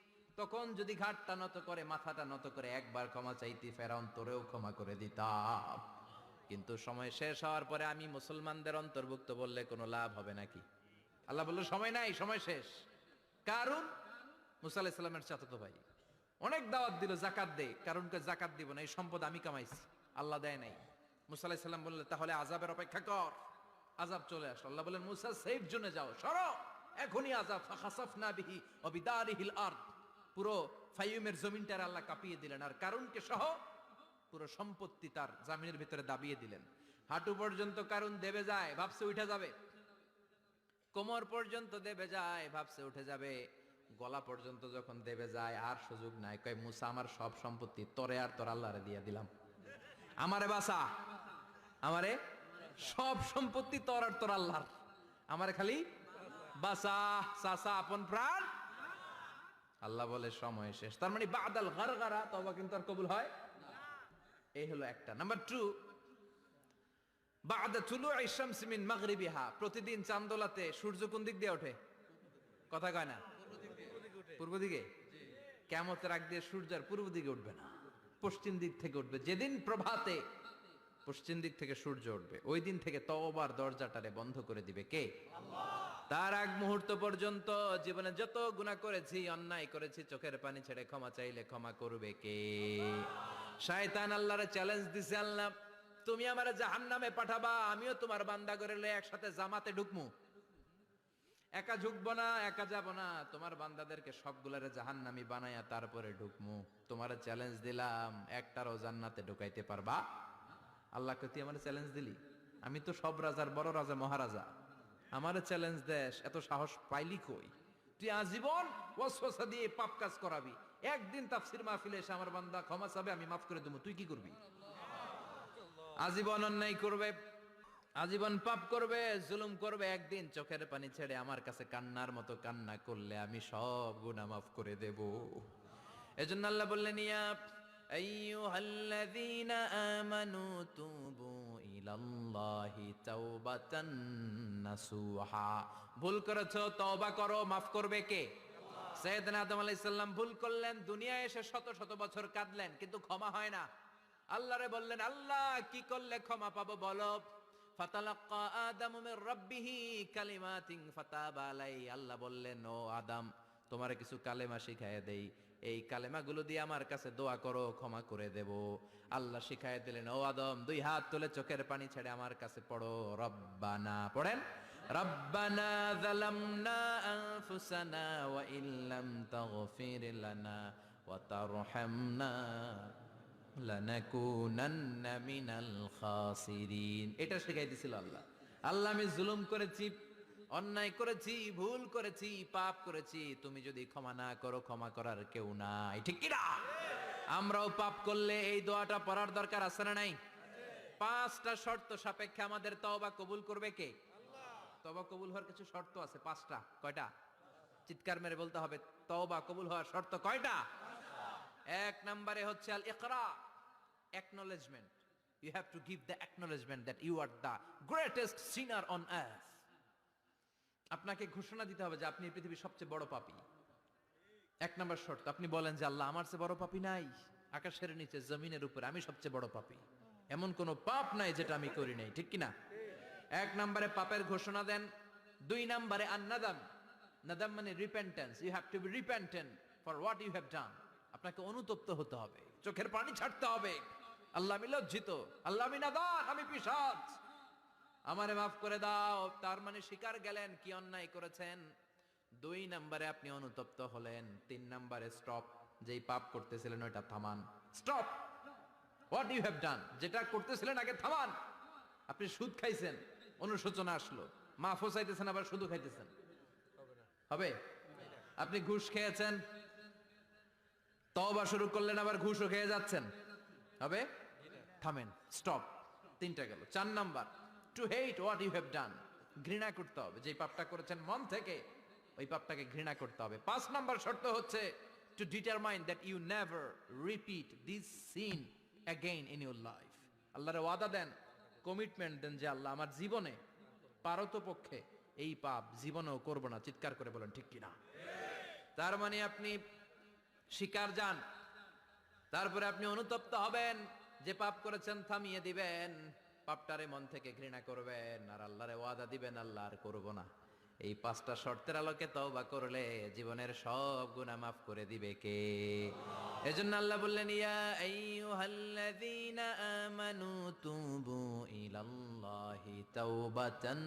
Speaker 1: তখন যদি ঘাটটা নত করে, মাথাটা নত করে একবার ক্ষমা চাইতি, ফেরাউন তোরেও ক্ষমা করে দিতাম। কিন্তু সময় শেষ হওয়ার পরে আমি মুসলমানদের অন্তর্ভুক্ত বললে কোনো লাভ হবে নাকি? আল্লাহ বলল সময় নাই, সময় শেষ। কারণ মুসা আলাইহিস সালামের চাচাতো ভাই অনেক দাওয়াত দিল, জাকাত দে, কারণকে জাকাত দিব না, এই সম্পদ আমি কামাইছি, আল্লাহ দেয় নাই। মুসা আলাইহিস সালাম বললেন তাহলে আযাবের অপেক্ষা কর। আযাব চলে আসলো। আল্লাহ বলেন মুসা সেফ জোনে যাও, সরো, এখনই আযাব। ফাখাসাফনা বিহি ওয়া বিদারিহিল আরদ, পুরো ফাইয়ুমের জমিনটার আল্লাহ কাঁপিয়ে দিলেন, আর কারুনকে সহ পুরো সম্পত্তি তার জামিনের ভিতরে দাবিয়ে দিলেন। হাঁটু পর্যন্ত কারুন দেবে যায়, ভাবছে উঠে যাবে, কোমর পর্যন্ত দেবে যায়, ভাবছে উঠে যাবে, গলা পর্যন্ত যখন দেবে যায় আর সুযোগ নাই। কয় মুসা আমার সব সম্পত্তি তোরে আর তোর আল্লাহরে দিয়ে দিলাম, আমারে বাঁচা, আমারে সব সম্পত্তি তোর আর তোর আল্লাহর, আমারে খালি বাঁচা, চাচা আপন প্রাণ। আল্লাহ বলে সময় শেষ। তার মানে বাদাল গারগারা তওবা কিন্তু আর কবুল হয়। এই হলো একটা। নাম্বার 2, বাদা তুলুই শামসি মিন মাগরিবিহা, প্রতিদিন চাঁদোলাতে সূর্য কোন দিক দিয়ে ওঠে? কথা কয় না? পূর্ব দিকে। কিয়ামতের আগ দিয়ে সূর্য আর পূর্ব দিকে উঠবে না, পশ্চিম দিক থেকে উঠবে। যেদিন প্রভাতে পশ্চিম দিক থেকে সূর্য উঠবে, ওই দিন থেকে তওবার দরজাটারে বন্ধ করে দিবে কে? আল্লাহ। তার আগ মুহূর্ত পর্যন্ত জীবনে যত গুনাহ করেছি, অন্যায় করেছি, চোখের পানি ছেড়ে ক্ষমা চাইলে ক্ষমা করবে কে? শয়তান আল্লাহরে চ্যালেঞ্জ দিছে, আল্লাহ তুমি আমারে জাহান্নামে পাঠাবা, আমিও তোমার বান্দা করে লয়ে একসাথে জামাতে ঢুকমু, একা ঢুকবো না, একা যাব না, তোমার বান্দাদেরকে সবগুলারে জাহান্নামী বানায়া তারপরে ঢুকমু। তোমারে চ্যালেঞ্জ দিলাম, একটারও জান্নাতে ঢুকাইতে পারবা? আল্লাহকে তুই আমার চ্যালেঞ্জ দিলি? আমি তো সব রাজার বড় রাজা, মহারাজা, আমার চ্যালেঞ্জ দেশ, এত সাহস পাইলি কই? তুই আজীবন ওয়াসওয়াসা দিয়ে পাপ কাজ করাবি, একদিন তাফসীর মাহফিলে এসে আমার বান্দা ক্ষমা চাবে, আমি মাফ করে দেবো, তুই কি করবি? আজীবন অন্যায় করবে, আজীবন পাপ করবে, জুলুম করবে, একদিন চোখের পানি ছেড়ে আমার কাছে কান্নার মতো কান্না করলে আমি সব গুনাহ মাফ করে দেব। এজন্য আল্লাহ বললেন ইয়া আইয়ুহাল্লাযীনা আমানু তুবু ইলাল্লাহি তাওবাতান নাসুহা, ভুল করেছো তওবা করো, মাফ করবে কে? আল্লাহ। সাইয়েদনা আদম আলাইহিস সালাম ভুল করলেন, দুনিয়ায় এসে শত শত বছর কাঁদলেন, কিন্তু ক্ষমা হয় না। আল্লাহরে বললেন আল্লাহ কি করলে ক্ষমা পাবো বলো? ফাতালাক্কা আদামু মির রাব্বিহি কালিমাতিন ফাতাবা আলাইহি, আল্লাহ বললেন ও আদম তোমারে কিছু কালেমা শিখাইয়া দেই, এই কালেমাগুলো দিয়ে আমার কাছে দোয়া করো, ক্ষমা করে দেব। আল্লাহ শিখাইয়া দিলেন ও আদম দুই হাত তুলে চোখের পানি ছেড়ে আমার কাছে পড়ো, রব্বানা, পড়েন রব্বানা যালামনা আনফুসানা ওয়া ইল্লাম তাগফির লানা ওয়া তারহামনা লানাকুনান্না মিনাল খাসিরিন। এটা শিখাই দিছিল আল্লাহ। আল্লাহ আমি জুলুম করেছি, অন্যায় করেছি, ভুল করেছি, পাপ করেছি, তুমি যদি ক্ষমা না করো ক্ষমা করার কেউ নাই, ঠিক কি না? আমরাও পাপ করলে এই দোয়াটা পড়ার দরকার আছে না নাই? 5টা শর্ত সাপেক্ষে আমাদের তওবা কবুল করবে কে? আল্লাহ। তওবা কবুল হওয়ার কিছু শর্ত আছে, 5টা। কয়টা? চিৎকার মেরে বলতে হবে, তওবা কবুল হওয়ার শর্ত কয়টা? 1 নম্বরে হচ্ছে আল ইকরা, acknowledgement. You have to give the acknowledgement that you are the greatest sinner on earth. আপনাকে ঘোষণা দিতে হবে যে আপনি এই পৃথিবীর সবচেয়ে বড় পাপী। 1 নম্বর শর্ত, আপনি বলেন যে আল্লাহ, আমার চেয়ে বড় পাপী নাই, আকাশের নিচে জমিনের উপরে আমি সবচেয়ে বড় পাপী, এমন কোন পাপ নাই যেটা আমি করি নাই, ঠিক কিনা? 1 নম্বরে পাপের ঘোষণা দেন। 2 নম্বরে আন-নাদাম, নাদাম মানে repentance. You have to be repentant for what you have done. আপনাকে অনুতপ্ত হতে হবে, চোখের পানি ছাড়তে হবে। আল্লাহ, আমি লজ্জিত, আল্লাহ আমি নাদান, আমি পিশাচ, আমারে মাফ করে দাও। তার মানে স্বীকার গেলেন কি অন্যায় করেছেন। 2 নম্বরে আপনি অনুতপ্ত হলেন। 3 নম্বরে স্টপ, যেই পাপ করতেছিলেন ওইটা থামান। Stop what you have done, যেটা করতেছিলেন আগে থামান। আপনি সুদ খাইছেন, অনুশোচনা আসলো, মাফও চাইতেছেন, আবার সুদও খাইতেছেন, হবে? আপনি ঘুষ খেয়েছেন, তওবা শুরু করলেন, আবার ঘুষও খেয়ে যাচ্ছেন, হবে? থামেন, স্টপ। 3টা গেল। 4 নাম্বার, to hate what you have done, ঘৃণা করতে হবে, যে পাপটা করেছেন মন থেকে ওই পাপটাকে ঘৃণা করতে হবে। 5 নাম্বার শর্ত হচ্ছে to determine that you never repeat this sin again in your life. আল্লাহর ওয়াদা দেন, কমিটমেন্ট দেন যে আল্লাহ, আমার জীবনে পারতপক্ষে এই পাপ জীবনেও করব না। চিৎকার করে বলেন ঠিক কিনা? তার মানে আপনি স্বীকার যান, তারপরে আপনি অনুতপ্ত হবেন, যে পাপ করেছেন থামিয়ে দিবেন, পাপটারে মন থেকে ঘৃণা করবেন, আর আল্লাহরে ওয়াদা দিবেন আল্লাহ আর করব না। এই 5টা শর্তের আলোকে তওবা করলে জীবনের সব গুনাহ মাফ করে দিবে কে? এজন্য আল্লাহ বললেন, ইয়া আইয়ুহাল্লাযীনা আমানু তুবু ইলাল্লাহি তাওবাতান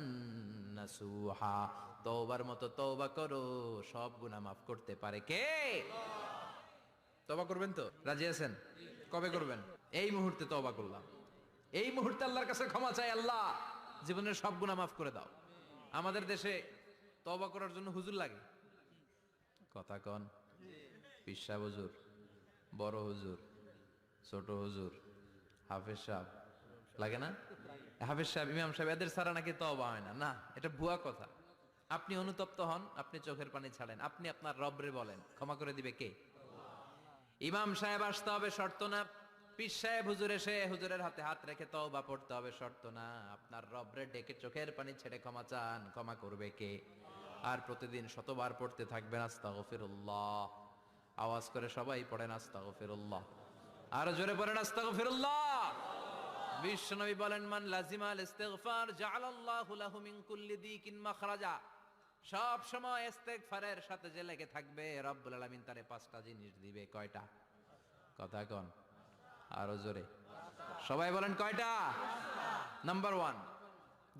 Speaker 1: নাসুহা। তওবার মতো তওবা করো, সব গুনাহ মাফ করতে পারে কে? তওবা করবেন তো? রাজি আছেন? কবে করবেন? এই মুহূর্তে তওবা করলাম, এই মুহূর্তে আল্লাহর কাছে ক্ষমা চাই, আল্লাহ জীবনের সব গুনাহ মাফ করে দাও। আমাদের দেশে তওবা করার জন্য হুজুর লাগে, কথা কন? পীর সাহেব হুজুর, বড় হুজুর, ছোট হুজুর, হাফেজ সাহেব লাগে না? হাফেজ সাহেব, ইমাম সাহেব, এদের ছাড়া নাকি তওবা হয় না। না, এটা ভুয়া কথা। আপনি অনুতপ্ত হন, আপনি চোখের পানি ছাড়েন, আপনি আপনার রবরে বলেন, ক্ষমা করে দিবে কে? ইমাম সাহেব আসতে হবে, শর্ত না। পীর সাহেব হুজুর এসে হুজুরের হাতে হাত রেখে তওবা পড়তে হবে, শর্ত না। আপনার রবরে ডেকে চোখের পানি ছেড়ে ক্ষমা চান, ক্ষমা করবে কে? আর প্রতিদিন শতবার পড়তে থাকবেন আস্তাগফিরুল্লাহ। আওয়াজ করে সবাই পড়েন আস্তাগফিরুল্লাহ, আরো জোরে পড়েন আস্তাগফিরুল্লাহ। বিশ্বনবী বলেন, মান লাজিমাল ইস্তিগফার জাআলাল্লাহু লাহু মিন কুল্লি দিকিন মাখরাজা। সব সময় ইস্তেগফারের সাথে যে লেগে থাকবে, রব্বুল আলামিন তারে 5টা জিনিস দিবে। কয়টা? কথা কন, আরো জোরে সবাই বলেন, কয়টা? নাম্বার 1,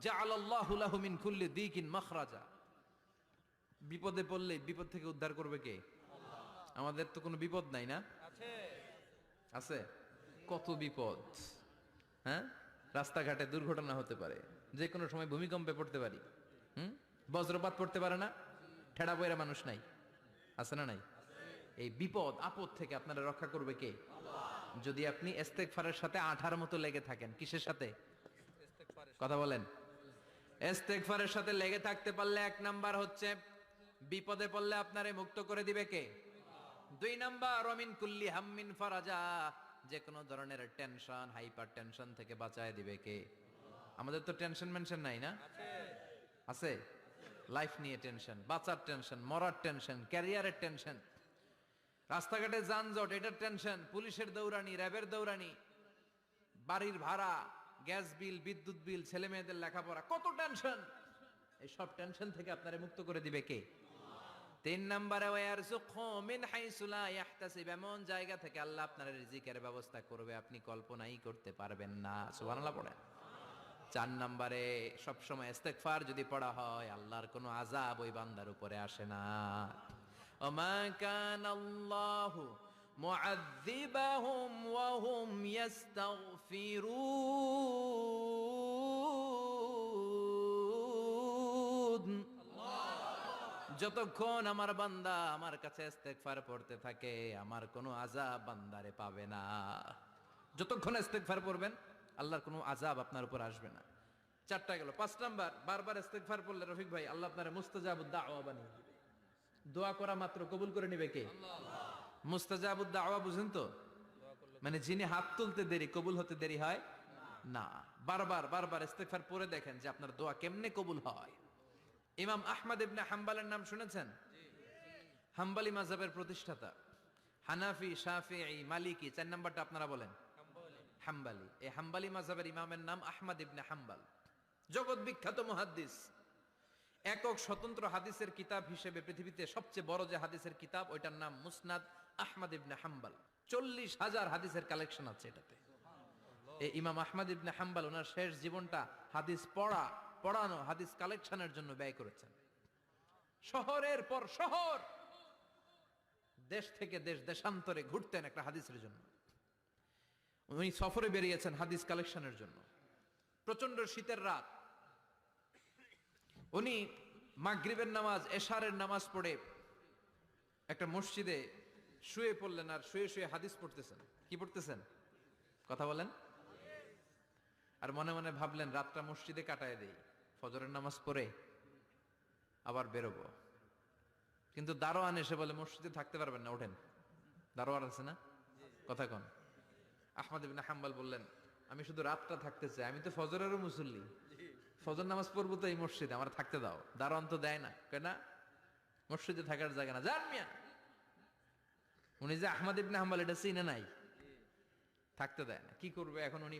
Speaker 1: জাআলাল্লাহু লাহু মিন কুল্লি দিকিন মাখরাজা। বিপদে পড়লে বিপদ থেকে উদ্ধার করবে কে? আমাদের তো কোনো বিপদ নাই না? আছে। কত বিপদ, হ্যাঁ? রাস্তাঘাটে দুর্ঘটনা হতে পারে, যে কোনো সময় ভূমিকম্পে পড়তে পারি, বজ্রপাত পড়তে পারে না, ঠেড়া পয়রা মানুষ নাই, আছে না নাই? এই বিপদ আপদ থেকে আপনারা রক্ষা করবে কে? যদি আপনি ইস্তেগফারের সাথে আঠার মতো লেগে থাকেন। কিসের সাথে? কথা বলেন। ইস্তেগফারের সাথে লেগে থাকতে পারলে 1 নাম্বার হচ্ছে বিপদে পড়লে আপনারে মুক্ত করে দিবে কে? 2 নাম্বার, ওমিন কুল্লি হাম্মিন ফারাজা। যে কোনো ধরনের টেনশন, হাইপার টেনশন থেকে বাঁচায় দিবে কে? আমাদের তো টেনশন মেনশন নাই না? আছে। লাইফ নিয়ে টেনশন, বাঁচার টেনশন, মরার টেনশন, ক্যারিয়ারের টেনশন, রাস্তাঘাটে যানজট, এটার টেনশন, পুলিশের দৌড়ানি, র্যাবের দৌড়ানি, বাড়ির ভাড়া, গ্যাস বিল, বিদ্যুৎ বিল, ছেলে মেয়েদের লেখাপড়া, কত টেনশন। এই সব টেনশন থেকে আপনারে মুক্ত করে দিবে কে? 3 নম্বরে, ওয়ারযুকহু মিন হাইসু লা ইয়াহতাসিব। এমন জায়গা থেকে আল্লাহ আপনার রিজিকের ব্যবস্থা করবে আপনি কল্পনাই করতে পারবেন না। সুবহানাল্লাহ পড়েন। 4 নম্বরে, সবসময় ইস্তেগফার যদি পড়া হয়, আল্লাহর কোনো আযাব ওই বান্দার উপরে আসে না। ওমা কানাল্লাহু মুআযযিবাহুম ওয়া হুম ইস্তাগফিরুন। যতক্ষণ আমার বান্দা আমার কাছে ইস্তেগফার পড়তে থাকে, আমার কোনো আযাব বান্দারে পাবে না। যতক্ষণ ইস্তেগফার পড়বেন, আল্লাহর কোনো আযাব আপনার উপর আসবে না। চারটা গেল। 5 নাম্বার, বারবার ইস্তেগফার পড়লে রফিক ভাই আল্লাহ আপনার মুস্তাজাবুদ দাওয়া বানিয়ে দিবে। দোয়া করা মাত্র কবুল করে নিবে কে? আল্লাহ। মুস্তাজাবুদ দাওয়া বুঝেন তো? মানে যিনি হাত তুলতে দেরি কবুল হতে দেরি হয় না। বারবার বারবার ইস্তেগফার পড়ে দেখেন যে আপনার দোয়া কেমনে কবুল হয়। ইমাম আহমদ ইবনে হাম্বলের নাম শুনেছেন? হাম্বলি মাযহাবের প্রতিষ্ঠাতা। হানাফি, শাফিঈ, মালিকি, 4 নাম্বারটা আপনারা বলেন। হাম্বলি। এই হাম্বলি মাযহাবের ইমামের নাম আহমদ ইবনে হাম্বল। জগৎ বিখ্যাত মুহাদ্দিস। একক স্বতন্ত্র হাদিসের কিতাব হিসেবে পৃথিবীতে সবচেয়ে বড় যে হাদিসের কিতাব ওইটার নাম মুসনাদ আহমদ ইবনে হাম্বল। 40,000 হাদিসের কালেকশন আছে এটাতে। এই ইমাম আহমদ ইবনে হাম্বল ওনার শেষ জীবনটা হাদিস পড়ানো, হাদিস কালেকশনের জন্য ব্যয় করেছেন। শহরের পর শহর, দেশ থেকে দেশ, দেশান্তরে ঘুরতেন একটা হাদিসের জন্য। উনি সফরে বেরিয়েছেন হাদিস কালেকশনের জন্য। প্রচন্ড শীতের রাত, উনি মাগরিবের নামাজ, এশারের নামাজ পড়ে একটা মসজিদে শুয়ে পড়লেন, আর শুয়ে শুয়ে হাদিস পড়তেছেন। কি পড়তেছেন? কথা বলেন। আর মনে মনে ভাবলেন রাতটা মসজিদে কাটায় দেই, ফজরের নামাজ পড়ে আবার বেরোবো। কিন্তু দারোয়ান এসে বলে মসজিদে থাকতে পারবেন না, ওঠেন। দারোয়ান আছে না? কথা কন। আহমদ ইবনে হাম্বল বললেন আমি শুধু রাতটা থাকতে চাই, আমি তো ফজরেরও মুসল্লি, ফজর নামাজ পড়বো তো এই মসজিদে, আমার থাকতে দাও। দারোয়ান তো দেয় না, কেন না? মসজিদে থাকার জায়গা না, যান মিয়া। উনি যে আহমদ ইবনে হাম্বল এটা চিনে নাই, থাকতে দেয় না। কি করবে এখন? উনি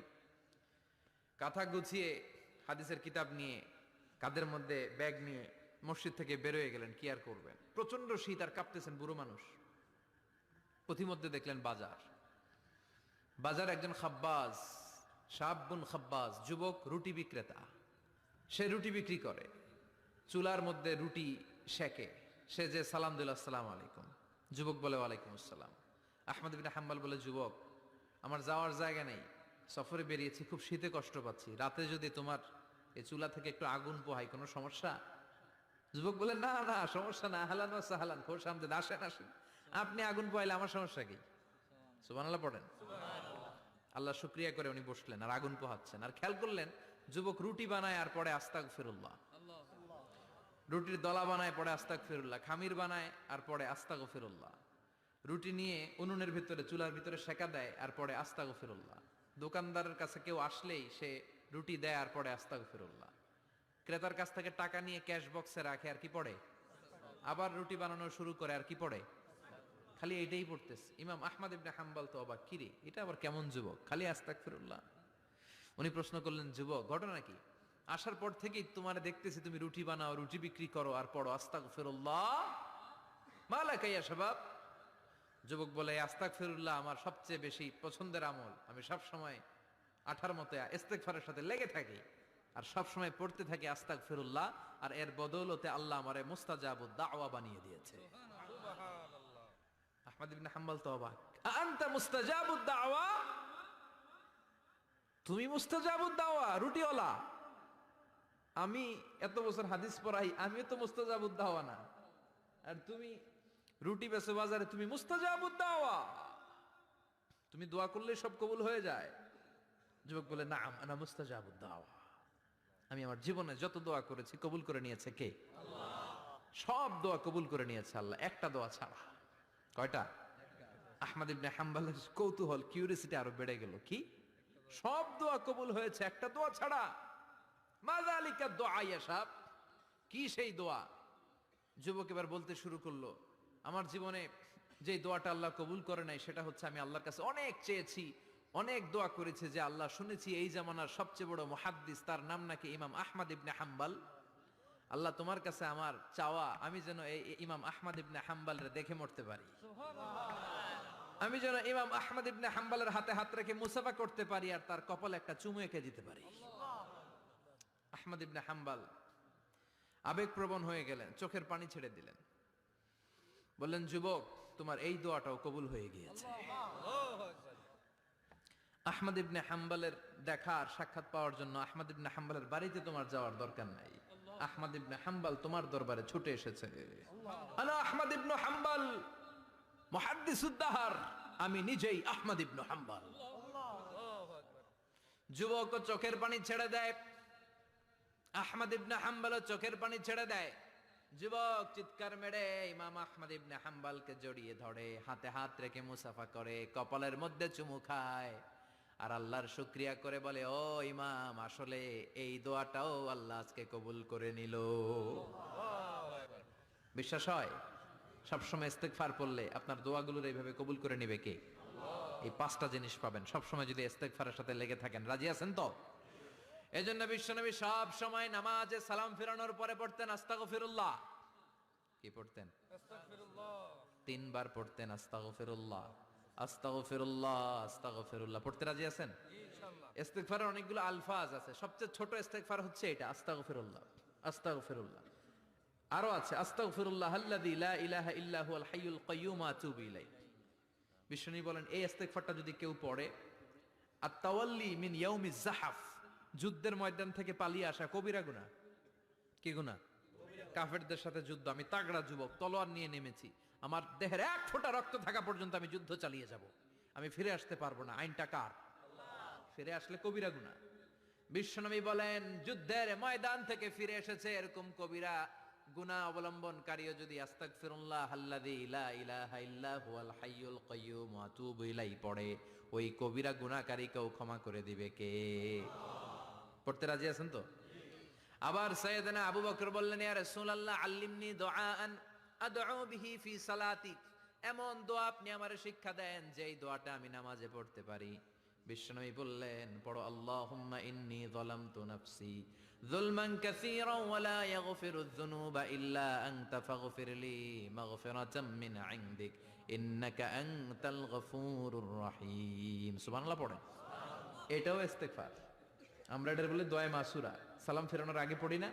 Speaker 1: কাঁথা গুছিয়ে হাদিসের কিতাব নিয়ে কাঁধের মধ্যে ব্যাগ নিয়ে মসজিদ থেকে বেরোয় গেলেন। কি আর করবেন, প্রচন্ড শীত, আর কাঁপতেছেন, বুড়ো মানুষ। পথিমধ্যে দেখলেন বাজার একজন খাব্বাজ, শাবুন খাব্বাজ, যুবক রুটি বিক্রেতা। সে রুটি বিক্রি করে, চুলার মধ্যে রুটি সেকে। সে যে সালাম দিল আসসালামু আলাইকুম, যুবক বলে ওয়ালাইকুম আসসালাম। আহমদ ইবনে হাম্বল বলে যুবক আমার যাওয়ার জায়গা নেই, সফরে বেরিয়েছি, খুব শীতে কষ্ট পাচ্ছি, রাতে যদি তোমার এই চুলা থেকে একটু আগুন পোহাই কোনো সমস্যা? যুবক বলে না না সমস্যা না, আহলান ওয়া সাহলান, খোশ আমদেদ, আসেন আসেন, আপনি আগুন পোহাইলে আমার সমস্যা কি? সুবহানাল্লাহ পড়েন। আল্লাহ শুকরিয়া করে উনি বসলেন আর আগুন পোহাচ্ছেন। আর খেয়াল করলেন যুবক রুটি বানায় আর পরে আস্তাগফিরুল্লাহ, রুটির দলা বানায় পরে আস্তাগফিরুল্লাহ, খামির বানায় আর পরে আস্তাগফিরুল্লাহ, রুটি নিয়ে উনুনের ভিতরে চুলার ভিতরে সেকা দেয় আর পরে আস্তাগফিরুল্লাহ। দোকানদারের কাছে কেউ আসলেই সে রুটি দেয় আর পরে আস্তাগফিরুল্লাহ। ক্রেতার কাছ থেকে টাকা নিয়ে ক্যাশ বক্সে রাখে আর কি পড়ে? আবার রুটি বানানো শুরু করে আর কি পড়ে? খালি এইটাই পড়তেছে। ইমাম আহমদ ইবনে হাম্বল তো অবাক, কিরে এটা আবার কেমন যুবক, খালি আস্তাগফিরুল্লাহ। উনি প্রশ্ন করলেন যুবক ঘটনা কি? আসার পর থেকেই তোমারে দেখতেছি তুমি রুটি বানাও, রুটি বিক্রি করো আর পড়ো আস্তাগফিরুল্লাহ, মালাকা ইয়া শাবাব। যুবক বলে আস্তাগফিরুল্লাহ আমার সবচেয়ে বেশি পছন্দের আমল, আমি সব সময় আঠার মতো ইস্তেগফারের সাথে লেগে থাকি আর সব সময় পড়তে থাকি আস্তাগফিরুল্লাহ, আর এর বদৌলতে আল্লাহ আমারে মুস্তাজাবুদ দাওয়া বানিয়ে দিয়েছে। সুবহানাল্লাহ। আহমদ ইবনে হাম্বল তো অবাক, আনতা মুস্তাজাবুদ দাওয়া, তুমি মুস্তাজাবুদ দাওয়া, রুটিওয়ালা। আমি এত বছর হাদিস পড়াই, আমিও তো মুস্তাজাবুদ দাওয়া না, আর তুমি রুটি বেচো বাজারে, তুমি মুস্তাজাবুদ দাওয়া, তুমি দোয়া করলে সব কবুল হয়ে যায়। যুবক বলে নাম আনা মুস্তাজাবুদ দাওয়া, আমি আমার জীবনে যত দোয়া করেছি কবুল করে নিয়েছে কে? আল্লাহ। সব দোয়া কবুল করে নিয়েছে আল্লাহ, একটা দোয়া ছাড়া। কয়টা? আহমদ ইবনে হাম্বলের কৌতূহল, কিউরিসিটি আরো বেড়ে গেল। কি? সব দোয়া কবুল হয়েছে, একটা দোয়া ছাড়া। মাযালিকা দোয়া ইয়া শাব, কি সেই দোয়া? যুবক এবার বলতে শুরু করলো আমার জীবনে যে দোয়াটা আল্লাহ কবুল করে নাই সেটা হচ্ছে আমি আল্লাহর কাছে অনেক চেয়েছি, অনেক দোয়া করেছে যে আল্লাহ শুনেছি এই জামানার সবচেয়ে বড় মুহাদ্দিস, তার নাম নাকি ইমাম আহমদ ইবনে হাম্বল। আল্লাহ তোমার কাছে আমার চাওয়া আমি যেন এই ইমাম আহমদ ইবনে হাম্বলরে দেখে মরতে পারি, আমি যেন ইমাম আহমদ ইবনে হাম্বলের হাতে হাত রেখে মুসাফা করতে পারি আর তার কপালে একটা চুমু এঁকে দিতে পারি। আহমদ ইবনে হাম্বল আবেগপ্রবণ হয়ে গেলেন, চোখের পানি ছেড়ে দিলেন, বললেন যুবক তোমার এই দোয়াটাও কবুল হয়ে গিয়েছে। আহমদ ইবনে হাম্বলের দেখা আর সাক্ষাৎ পাওয়ার জন্য আহমদ ইবনে হাম্বলের বাড়িতে তোমার যাওয়ার দরকার নাই, আহমদ ইবনে হাম্বল তোমার দরবারে ছুটে এসেছে। আনা আহমদ ইবনে হাম্বল মুহাদ্দিসুদ দাহর, আমি নিজেই আহমদ ইবনে হাম্বল। যুবক চোখের পানি ছেড়ে দেয়, আহমদ ইবনে হাম্বল চোখের পানি ছেড়ে দেয়। যুবক চিৎকার মেরে ইমাম আহমদ ইবনে হাম্বলকে জড়িয়ে ধরে, হাতে হাত রেখে মুসাফা করে, কপালের মধ্যে চুমু খায় আর আল্লাহর শুকরিয়া করে বলে, ও ইমাম, আসলে এই দোয়াটাও আল্লাহ আজকে কবুল করে নিল। বিশ্বাস হয়? সবসময় ইস্তেগফার পড়লে আপনার দোয়াগুলোর এইভাবে কবুল করে নিবে কে? এই পাঁচটা জিনিস পাবেন সবসময় যদি ইস্তেগফারের সাথে লেগে থাকেন। রাজি আছেন তো? এজন্য বিশ্বনবী সব সময় নামাজে সালাম ফিরানোর পরে পড়তেন আস্তাগফিরুল্লাহ। কি পড়তেন? আস্তাগফিরুল্লাহ। 3 বার পড়তেন আস্তাগফিরুল্লাহ, আস্তাগফিরুল্লাহ, আস্তাগফিরুল্লাহ। পড়তে রাজি আছেন? জি ইনশাআল্লাহ। ইস্তেগফারের অনেকগুলো আলফাজ আছে, সবচেয়ে ছোট ইস্তেগফার হচ্ছে এটা, আস্তাগফিরুল্লাহ, আস্তাগফিরুল্লাহ। আরো আছে আস্তাগফিরুল্লাহ আল্লাযী লা ইলাহা ইল্লা হুয়াল হাইয়ুল কাইয়্যুম আতুবু ইলাইহি। বিশ্বনবী বলেন এই ইস্তেগফারটা যদি কেউ পড়ে, আত-তাওয়াল্লি মিন ইয়াউমিজ জাহাফ, যুদ্ধের ময়দান থেকে পালিয়ে আসা কবিরা গুনাহ। কি গুনাহ? কাফেরদের সাথে যুদ্ধ, আমি তাগড়া যুবক, তলোয়ার নিয়ে নেমেছি, আমার দেহের এক ফোঁটা রক্ত থাকা পর্যন্ত আমি যুদ্ধ চালিয়ে যাব, আমি ফিরে আসতে পারবো না, আইনটা কার? ফিরে আসলে কবিরা গুনাহ। বিশ্বনবী বলেন যুদ্ধের ময়দান থেকে ফিরে এসেছে এরকম কবিরা গুনাহ অবলম্বনকারীও যদি আস্তাগফিরুল্লাহ আল্লাযী লা ইলাহা ইল্লা হুয়াল হাইয়ুল কাইয়্যুম ওয়া আতুবু ইলাইহি পড়ে, ওই কবিরা গুনাহকারীকেও ক্ষমা করে দিবে কে? পড়তে রাজি আছেন তো? আবার সাইয়েদনা আবু বকর বললেন, ইয়া রাসূলুল্লাহ আল্লিমনি দুআআন আদউ বিহি ফি সালাতি, এমন দোয়া আপনি আমারে শিক্ষা দেন যেই দোয়াটা আমি নামাজে পড়তে পারি। বিশ্বনবী বললেন, পড়ো আল্লাহুম্মা ইন্নী যালামতু নাফসি যুলমান কাসীরান ওয়া লা ইয়াগফিরুয যুনুবা ইল্লা আনতা ফাগফিরলি মাগফিরাতাম মিন ইনদিক ইন্নাকা আনতাল গফুরুর রহিম। সুবহানাল্লাহ পড়েন। এটাও ইস্তেগফার। আমরা এটার বলে দোয়া মাসুরা, সালাম ফেরানোর আগে পড়ি না?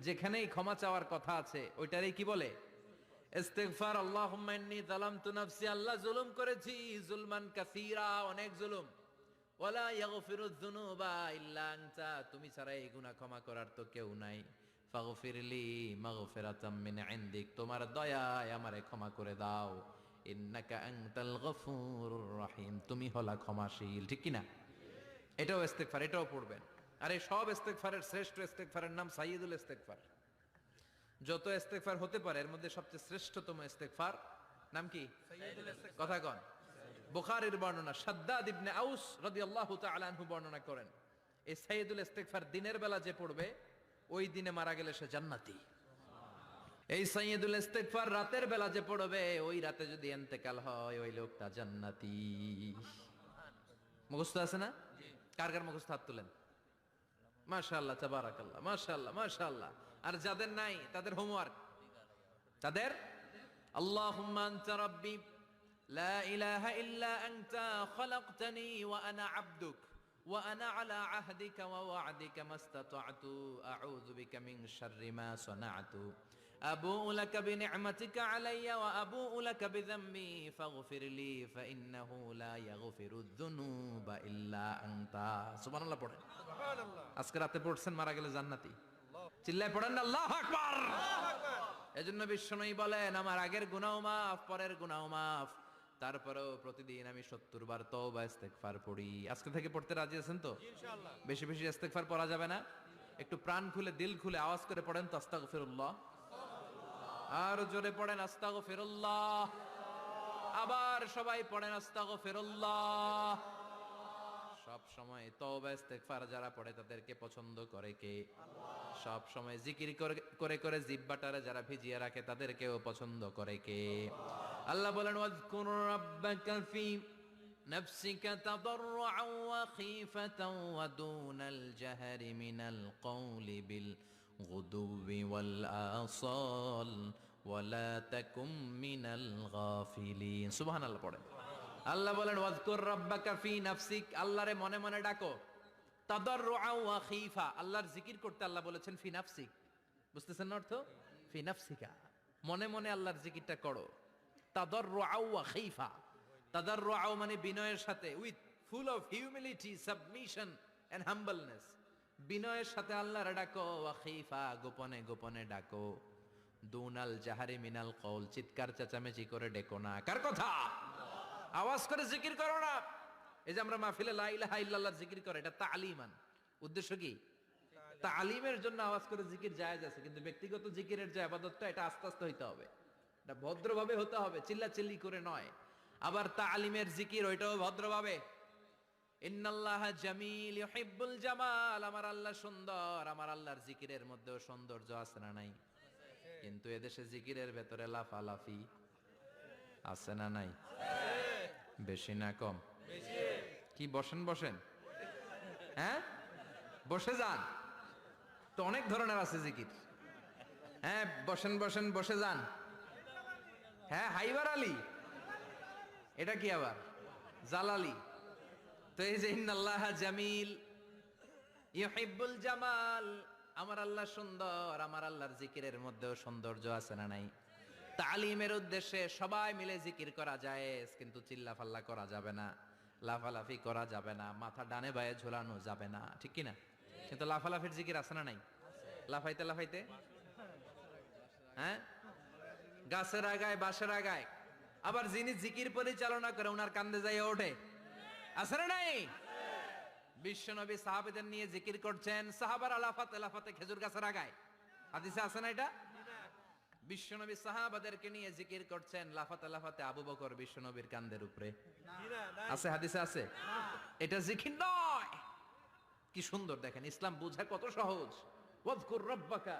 Speaker 1: যেখানেই ক্ষমা চাওয়ার কথা আছে ওইটারই কি বলে? ইস্তেগফার। আল্লাহুম্মা ইন্নী যালামতু নাফসি, আল্লাহ জুলুম করেছি, যুলমান কাসীরা, অনেক জুলুম, ওয়ালা ইয়াগফিরুয যুনুবা ইল্লা আনতা, তুমি ছাড়া এই গুনাহ ক্ষমা করার তো কেউ নাই। ফাগফিরলি মাগফিরাতাম মিন ইনদিক, তোমার দয়ায় আমারে ক্ষমা করে দাও। ইন্নাকা আনতাল গফুরুর রহিম, তুমি হলা ক্ষমাশীল। ঠিক কি না? এটাও ইস্তেগফার, এটাও পড়বেন। আর এই সব ইস্তেগফারের শ্রেষ্ঠ ইস্তেগফারের নাম সাইয়্যিদুল ইস্তেগফার। যত ইস্তেগফার হতে পারে এর মধ্যে সবচেয়ে শ্রেষ্ঠতম ইস্তেগফার নাম কি? সাইয়্যিদুল ইস্তেগফার। কথা কন। বুখারীর বর্ণনা, শাদ্দাদ ইবনে আউস রাদিয়াল্লাহু তাআলা আনহু বর্ণনা করেন, এই সাইয়্যিদুল ইস্তেগফার দিনের বেলা যে পড়বে ওই দিনে মারা গেলে সে জান্নাতি। এই সাইয়্যিদুল ইস্তেগফার রাতের বেলা যে পড়বে ওই রাতে যদি ইন্তেকাল হয় ওই লোকটা জান্নাতি। মুখস্থ আছে না? কার কার মুখস্থ? হাত তুলেন। মাশাআল্লাহ, তাবারাকাল্লাহ, মাশাআল্লাহ, মাশাআল্লাহ। আর যাদের নাই তাদের হোমওয়ার্ক, তাদের আল্লাহুম্মা আনতা রাব্বি লা ইলাহা ইল্লা আনতা খালাকতানি ওয়া আনা আবদুক ওয়া আনা আলা আহদিকা ওয়া ওয়া'দিকা মাস্তাতা'তু আউযু বিকা মিন শাররি মা সানা'তু আবুউ লাকা বিনি'মাতিকা আলাইয়া ওয়া আবুউ লাকা বিযামবি ফাগফিরলি ফাইন্নাহু লা ইয়াগফিরুয যুনুবা ইল্লা আনতা। সুবহানাল্লাহ পড়েন। সুবহানাল্লাহ। আজকে রাতে পড়ছেন, মারা গেলে জান্নাতি। চিল্লায় পড়েন না আল্লাহু আকবার। আল্লাহু আকবার। এজন্য বিশ্বনবী বলেন আমার আগের গুনাহ মাফ, পরের গুনাহ মাফ, তারপরেও প্রতিদিন আমি 70 বার তওবা ইস্তেগফার পড়ি। আজকে থেকে পড়তে রাজি আছেন তো? ইনশাআল্লাহ। বেশি বেশি ইস্তেগফার পড়া যাবে না? একটু প্রাণ খুলে দিল খুলে আওয়াজ করে পড়েন তো আস্তাগফিরুল্লাহ। আর জোরে পড়েন আস্তাগফিরুল্লাহ। আবার সবাই পড়েন আস্তাগফিরুল্লাহ। সব সময় তওবা ইস্তেগফার যারা পড়ে তাদেরকে পছন্দ করে কে? আল্লাহ। সব সময় জিকির করে করে জিহ্বাটারে যারা ভিজিয়ে রাখে তাদেরকেও পছন্দ করে কে? আল্লাহ বলেন ওয়াজকুর রাব্বাকা ফি নাফসিকা তাদাররুআন ওয়া খীফাতান ওয়া দুনাল জাহরি মিনাল কওলি বিল গুদুবি ওয়াল আসাল ওয়ালা তাকুম মিনাল গাফিলিন। সুবহানাল্লাহ পড়েন। আল্লাহ বলেন ওয়াজকুর রাব্বাকা ফি নাফসিক, আল্লাহরে মনে মনে ডাকো। তাদাররুআন ওয়া খীফা, আল্লাহর জিকির করতে আল্লাহ বলেছেন ফি নাফসিক। বুঝতেছেন না অর্থ? ফি নাফসিকা, মনে মনে আল্লাহর জিকিরটা করো। তাদাররুআন ওয়া খীফা, তাদাররুআন মানে বিনয়ের সাথে, with full of humility, submission and humbleness. বিনয়ের সাথে আল্লাহরে ডাকো। ওয়া খীফা, গোপনে গোপনে ডাকো। দুনাল জাহারি মিনাল কওল, চিৎকার চেঁচামেচি করে ডেকো না। কার কথা? আওয়াজ করে জিকির করো না। এই যে আমরা মাহফিলে লা ইলাহা ইল্লাল্লাহ জিকির করে, এটা তালিমান। উদ্দেশ্য কি? তালিমের জন্য আওয়াজ করে জিকির জায়েজ আছে, কিন্তু ব্যক্তিগত জিকিরের যে ইবাদতটা এটা আস্তে আস্তে হইতে হবে, এটা ভদ্রভাবে হতে হবে, চিল্লাচিল্লি করে নয়। আবার তালিমের জিকির ওইটাও ভদ্রভাবে। ইন্নাল্লাহা জামিল ইউহিব্বুল জামাল, আমার আল্লাহ সুন্দর, আমার আল্লাহর জিকিরের মধ্যেও সৌন্দর্য আছে না নাই? কিন্তু এদেশে জিকিরের ভেতরে লাফালাফি আছে না নাই? বেশি না কম? কি বসেন বসেন, হ্যাঁ বসে যান, তো অনেক ধরনের আছে জিকির। হ্যাঁ বসেন বসেন, বসে যান। হ্যাঁ হাইবার আলী, এটা কি আবার জালালি? তো এই যে ইন্নাল্লাহা জামিল ইউহিব্বুল জামাল, আমার আল্লাহ সুন্দর, আমার আল্লাহর জিকিরের মধ্যেও সৌন্দর্য আছে না নাই? তালিমের উদ্দেশ্যে সবাই মিলে জিকির করা যায়, কিন্তু চিল্লাফাল্লা করা যাবে না, লাফালাফি করা যাবে না, মাথা ডানে বায়ে ঝোলানো যাবে না, ঠিক কি না? কিন্তু লাফালাফির জিকির আছে না নাই? লাফাইতে লাফাইতে, হ্যাঁ গাছের আগায় বাঁশের আগায়। আবার যিনি জিকির পরিচালনা করে ওনার কান্দে যাই ওঠে, আছে না নাই? বিশ্বনবী সাহাবাদের নিয়ে জিকির করছেন, সাহাবারা লাফাতে লাফাতে খেজুর গাছের আগায়, হাদিসে আছে না এটা? বিশ্বনবী সাহাবাদেরকে নিয়ে জিকির করছেন, লাফাতে লাফাতে আবু বকর বিশ্বনবীর কান্দের উপরে, আছে হাদিসে আছে? এটা জিকির নয়। কি সুন্দর দেখেন, ইসলাম বোঝা কত সহজ। ওয়াজকুর রাব্বাকা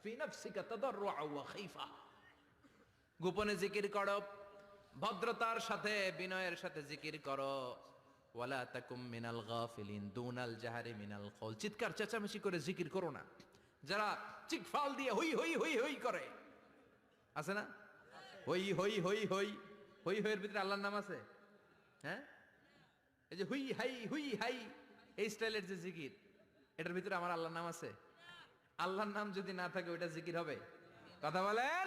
Speaker 1: ফি নাফসিকা তাদাররুআ ওয়া খাইফা, গোপনে জিকির করো, ভদ্রতার সাথে বিনয়ের সাথে জিকির করো। ওয়ালা তাকুম মিনাল গাফিলিন দুনাল জাহারি মিনাল কওল, চিৎকার চেঁচামেচি করে জিকির করো না। যারা চিকফাল দিয়ে হই হই হই হই করে, আছে না? হই হই হই হই হই হইয়ের ভিতরে আল্লাহর নাম আছে? হ্যাঁ, এই যে হুই হাই হুই হাই এই স্টাইলের যে জিকির, এটার ভিতরে আমার আল্লাহর নাম আছে? আল্লাহর নাম যদি না থাকে ওইটা জিকির হবে? কথা বলেন।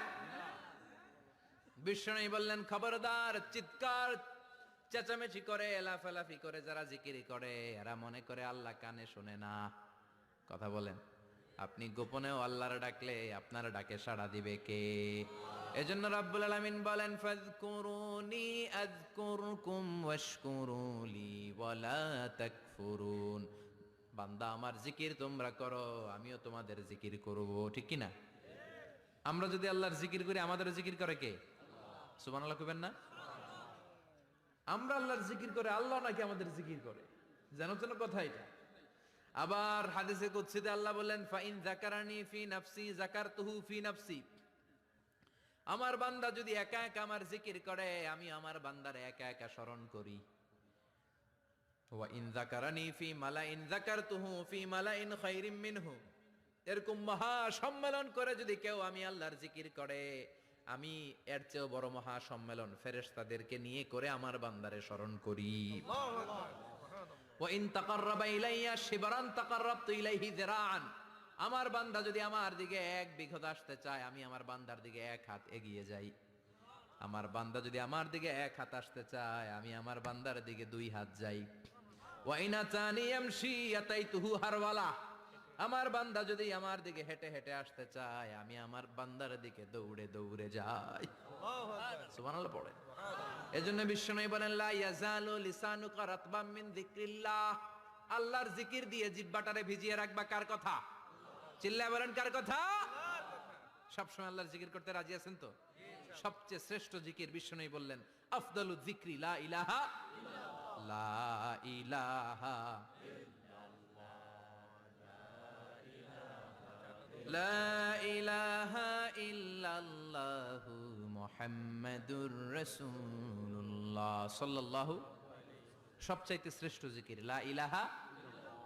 Speaker 1: বিষ্ণু বললেন খবরদার, চিৎকার চেঁচামেচি করে লাফালাফি করে যারা জিকির করে এরা মনে করে আল্লাহ কানে শোনে না। কথা বলেন। আপনি গোপনেও আল্লাহর ডাকলে আপনার ডাকে সাড়া দিবে কে? এজন্য রাব্বুল আলামিন বলেন ফাযকুরুনি আযকুরকুম ওয়াশকুরুলি ওয়ালা তাকফুরুন, বান্দা আমার জিকির তোমরা করো, আমিও তোমাদের জিকির করব, ঠিক কি না? আমরা যদি আল্লাহর জিকির করি আমাদের জিকির করে কে? সুবহানাল্লাহ কইবেন না? আমরা আল্লাহর জিকির করে, আল্লাহ নাকি আমাদের জিকির করে, জানো তো কথা এটা। আবার হাদিসে কুদসিতে আল্লাহ বলেন ফাইন যাকারানি ফি নাফসি যাকারতুহু ফি নাফসি, আমার বান্দা যদি একা একা আমার জিকির করে আমি আমার বান্দারে একা একা স্মরণ করি। ওয়া ইন যাকারানি ফি মালাইন যাকারতুহু ফি মালাইন খায়রিম মিনহু, এরকম মহা সম্মেলন করে যদি কেউ আমি আল্লাহর জিকির করে, আমি এর চেয়েও বড় মহা সম্মেলন ফেরেশতাদেরকে নিয়ে করে আমার বান্দারে স্মরণ করি। ওয়া ইন তাকাররাবা ইলাইয়া শিবরান তাকাররাবতু ইলাইহি যিরাআন, আমার বান্দা যদি আমার দিকে এক বিঘত আসতে চায় আমি আমার বান্দার দিকে এক হাত এগিয়ে যাই। আমার বান্দা যদি আমার দিকে এক হাত আসতে চায় আমি আমার বান্দার দিকে দুই হাত যাই। ওয়া ইন আতানি ইয়ামশি আতাইতুহু হারওয়ালা, আমার বান্দা যদি আমার দিকে হেঁটে হেঁটে আসতে চায় আমি আমার বান্দার দিকে দৌড়ে দৌড়ে যাই। সুবহানাল্লাহ পড়ে। এজন্য বিশ্বনবী বলেন লা ইয়াজালু লিসানুকা রাতবাম মিন যিকরিল্লাহ, আল্লাহর জিকির দিয়ে জিহ্বাটারে ভিজিয়ে রাখবা। কার কথা? চিল্লায় বলেন কার কথা? সবসময় আল্লাহর জিকির করতে রাজি আছেন তো? সবচেয়ে শ্রেষ্ঠ জিকির বিশ্বনবী বললেন আফদালু যিকরি লা ইলাহা লা ইলাহা লা ইলাহা ইল্লাল্লাহু মুহাম্মাদুর রাসূলুল্লাহ সাল্লাল্লাহু, সবচাইতে শ্রেষ্ঠ জিকির লা ইলাহা,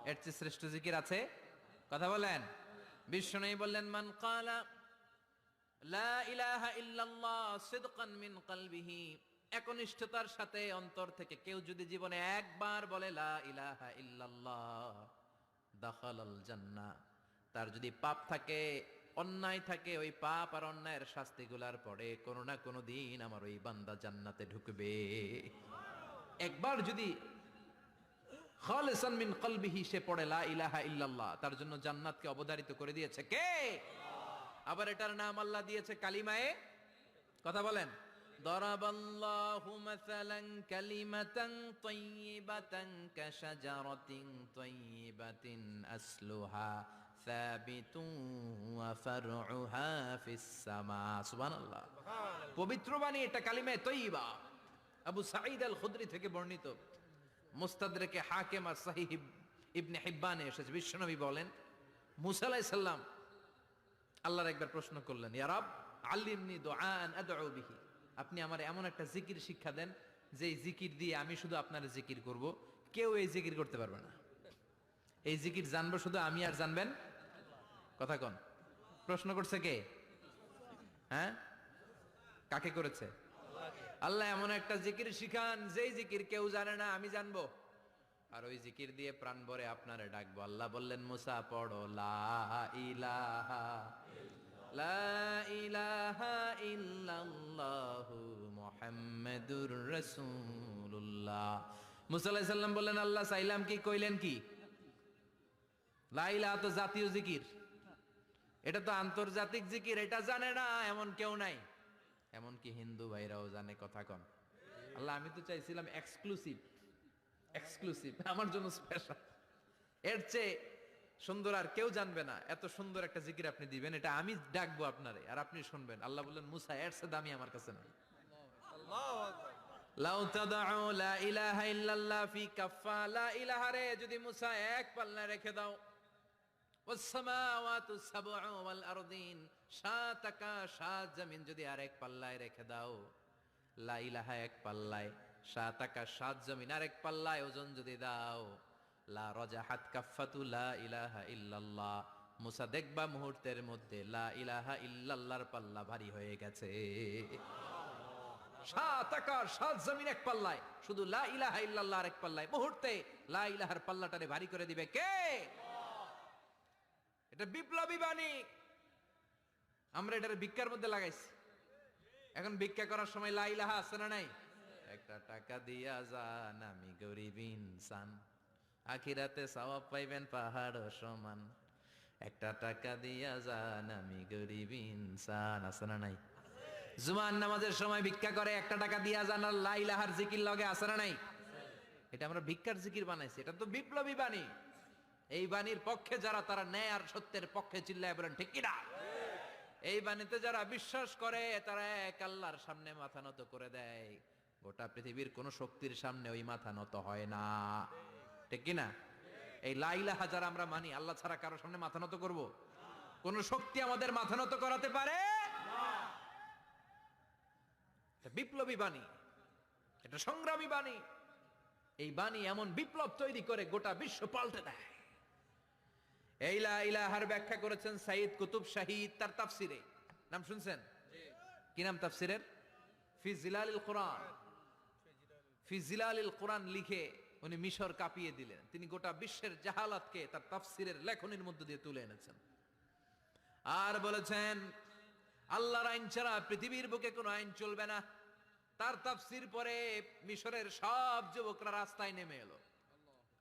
Speaker 1: এর চেয়ে শ্রেষ্ঠ জিকির আছে? কথা বলেন। বিশ্বনবী বললেন মান ক্বালা লা ইলাহা ইল্লাল্লাহ সিদকান মিন কলবিহি, একনিষ্ঠতার সাথে অন্তর থেকে কেউ যদি জীবনে একবার বলে লা ইলাহা ইল্লাল্লাহ দাখালাল জান্নাহ, তার যদি পাপ থাকে অন্যায় থাকে ওই পাপ আর অন্যায়ের শাস্তিগুলার পরে কোনো না কোনো দিন আমার ওই বান্দা জান্নাতে ঢুকবে। একবার যদি খালিসান মিন কলবিহি সে পড়ে লা ইলাহা ইল্লাল্লাহ, তার জন্য জান্নাতকে অবধারিত করে দিয়েছে কে? আবার এটার নাম আল্লাহ দিয়েছে কালিমায়ে, কথা বলেন। দরাবাল্লাহু মাসালান কালিমাতান তাইয়িবাতান কাশাজারাতিন তাইয়িবাতিন আসলুহা সাবিতুন ওয়া ফারউহা ফিস সামা। সুবহানাল্লাহ। পবিত্র বাণী, এটা কালিমায়ে তয়্যিবা। আবু সাঈদ আল খুদরি থেকে বর্ণিত, মুস্তাদরাকে হাকিম আর সহিহ ইবনে হিব্বানে এসেছে, বিশ্বনবী বলেন মুসা আলাইহিস সালাম আল্লাহর একবার প্রশ্ন করলেন, ইয়া রব আল্লিমনি দুআআন আদউ বিহি, আপনি আমার এমন একটা জিকির শিক্ষা দেন যে জিকির দিয়ে আমি শুধু আপনার জিকির করব, কেউ এই জিকির করতে পারবে না। এই জিকির জানবো শুধু আমি, আর জানবেন কথা কোন? প্রশ্ন করছে কে? হ্যাঁ, কাকে করেছে? আল্লাহ এমন একটা জিকির শিখান যেই জিকির কেউ জানে না, আমি জানবো, আর ওই জিকির দিয়ে প্রাণ ভরে আপনারে ডাকবো। আল্লাহ বললেন মুসা পড়ো লা ইলাহা লা ইলাহা ইল্লাল্লাহু মুহাম্মাদুর রাসূলুল্লাহ। মুসা আলাইহিস সালাম বললেন আল্লাহ চাইলাম কি, কইলেন কি? লা ইলাহা তো জাতীয় জিকির, এটা তো আন্তর্জাতিক জিকির, এটা জানে না এমন কেউ নাই, এমনকি হিন্দু ভাইরাও জানে। কথা কন। আল্লাহ আমি তো চাইছিলাম এক্সক্লুসিভ, এক্সক্লুসিভ আমার জন্য স্পেশাল, এর চেয়ে সুন্দর আর কেউ জানবে না, এত সুন্দর একটা জিকির আপনি দিবেন, এটা আমি ডাকবো আপনারে আর আপনি শুনবেন। আল্লাহ বললেন মুসা এর চেয়ে দামি আমার কাছে নাই। আল্লাহু আকবার। লাউ তাদউ লা ইলাহা ইল্লাল্লাহ ফি কাফা, লা ইলাহা রে যদি মুসা এক পাল্লায় রেখে দাও, ওয়াস সামাওয়াতু সাবউ ওয়াল আরদিন, সাত আকাশ সাত জমিন যদি আরেক পাল্লায় রেখে দাও, লা ইলাহা এক পাল্লায়, সাত আকাশ সাত জমিন আরেক পাল্লায় ওজন যদি দাও, লা রাজাহাত কাফাতু লা ইলাহা ইল্লাল্লাহ, মুসা দেখবা মুহূর্তের মধ্যে লা ইলাহা ইল্লাল্লাহর পাল্লা ভারী হয়ে গেছে। সাত আকাশ সাত জমিন এক পাল্লায়, শুধু লা ইলাহা ইল্লাল্লাহ আরেক পাল্লায়, মুহূর্তে লা ইলাহার পাল্লাটারে ভারী করে দিবে কে? এটা বিপ্লবী বাণী। আমরা এটার ভিক্ষার মধ্যে লাগাইছি। এখন ভিক্ষা করার সময় লা ইলাহা আছে না নাই? একটা টাকা দিয়া যান আমি গরিব ইনসান, আখিরাতে সওয়াব পাইবেন পাহাড় সমান। একটা টাকা দিয়া যান আমি গরিব ইনসান, আছে না নাই? জুমার নামাজের সময় ভিক্ষা করে একটা টাকা দিয়া যান, আর লা ইলাহার জিকির লগে, আছে না নাই? এটা আমরা ভিক্ষার জিকির বানাইছি, এটা তো বিপ্লবী বাণী। এই বাণীর পক্ষে যারা, তারা ন্যায় আর সত্যের পক্ষে চিল্লায় বলেন ঠিক কি না? এই বাণীতে যারা বিশ্বাস করে তারা এক আল্লাহর সামনে মাথা নত করে দেয়, গোটা পৃথিবীর কোন শক্তির সামনে ওই মাথা নত হয় না, ঠিক কি না? এই লা ইলাহা যারা আমরা মানি, আল্লাহ ছাড়া কারো সামনে মাথা নত করব? কোন শক্তি আমাদের মাথা নত করাতে পারে না। এটা বিপ্লবী বাণী, এটা সংগ্রামী বাণী। এই বাণী এমন বিপ্লব তৈরি করে গোটা বিশ্ব পাল্টে দেয়। এই লা ইলাহার ব্যাখ্যা করেছেন সাইয়্যিদ কুতুব শাহীদ তার তাফসিরে, নাম শুনছেন? কি নাম তাফসিরের? ফি জিলালিল কোরআন। ফি জিলালিল কোরআন লিখে উনি মিশর কাঁপিয়ে দিলেন। তিনি গোটা বিশ্বের জাহালাতকে তার তাফসিরের লেখনীর মধ্য দিয়ে তুলে এনেছেন। আর বলেছেন আল্লাহর আইন ছাড়া পৃথিবীর বুকে কোনো আইন চলবে না। তার তাফসির পরে মিশরের সব যুবকরা রাস্তায় নেমে এলো।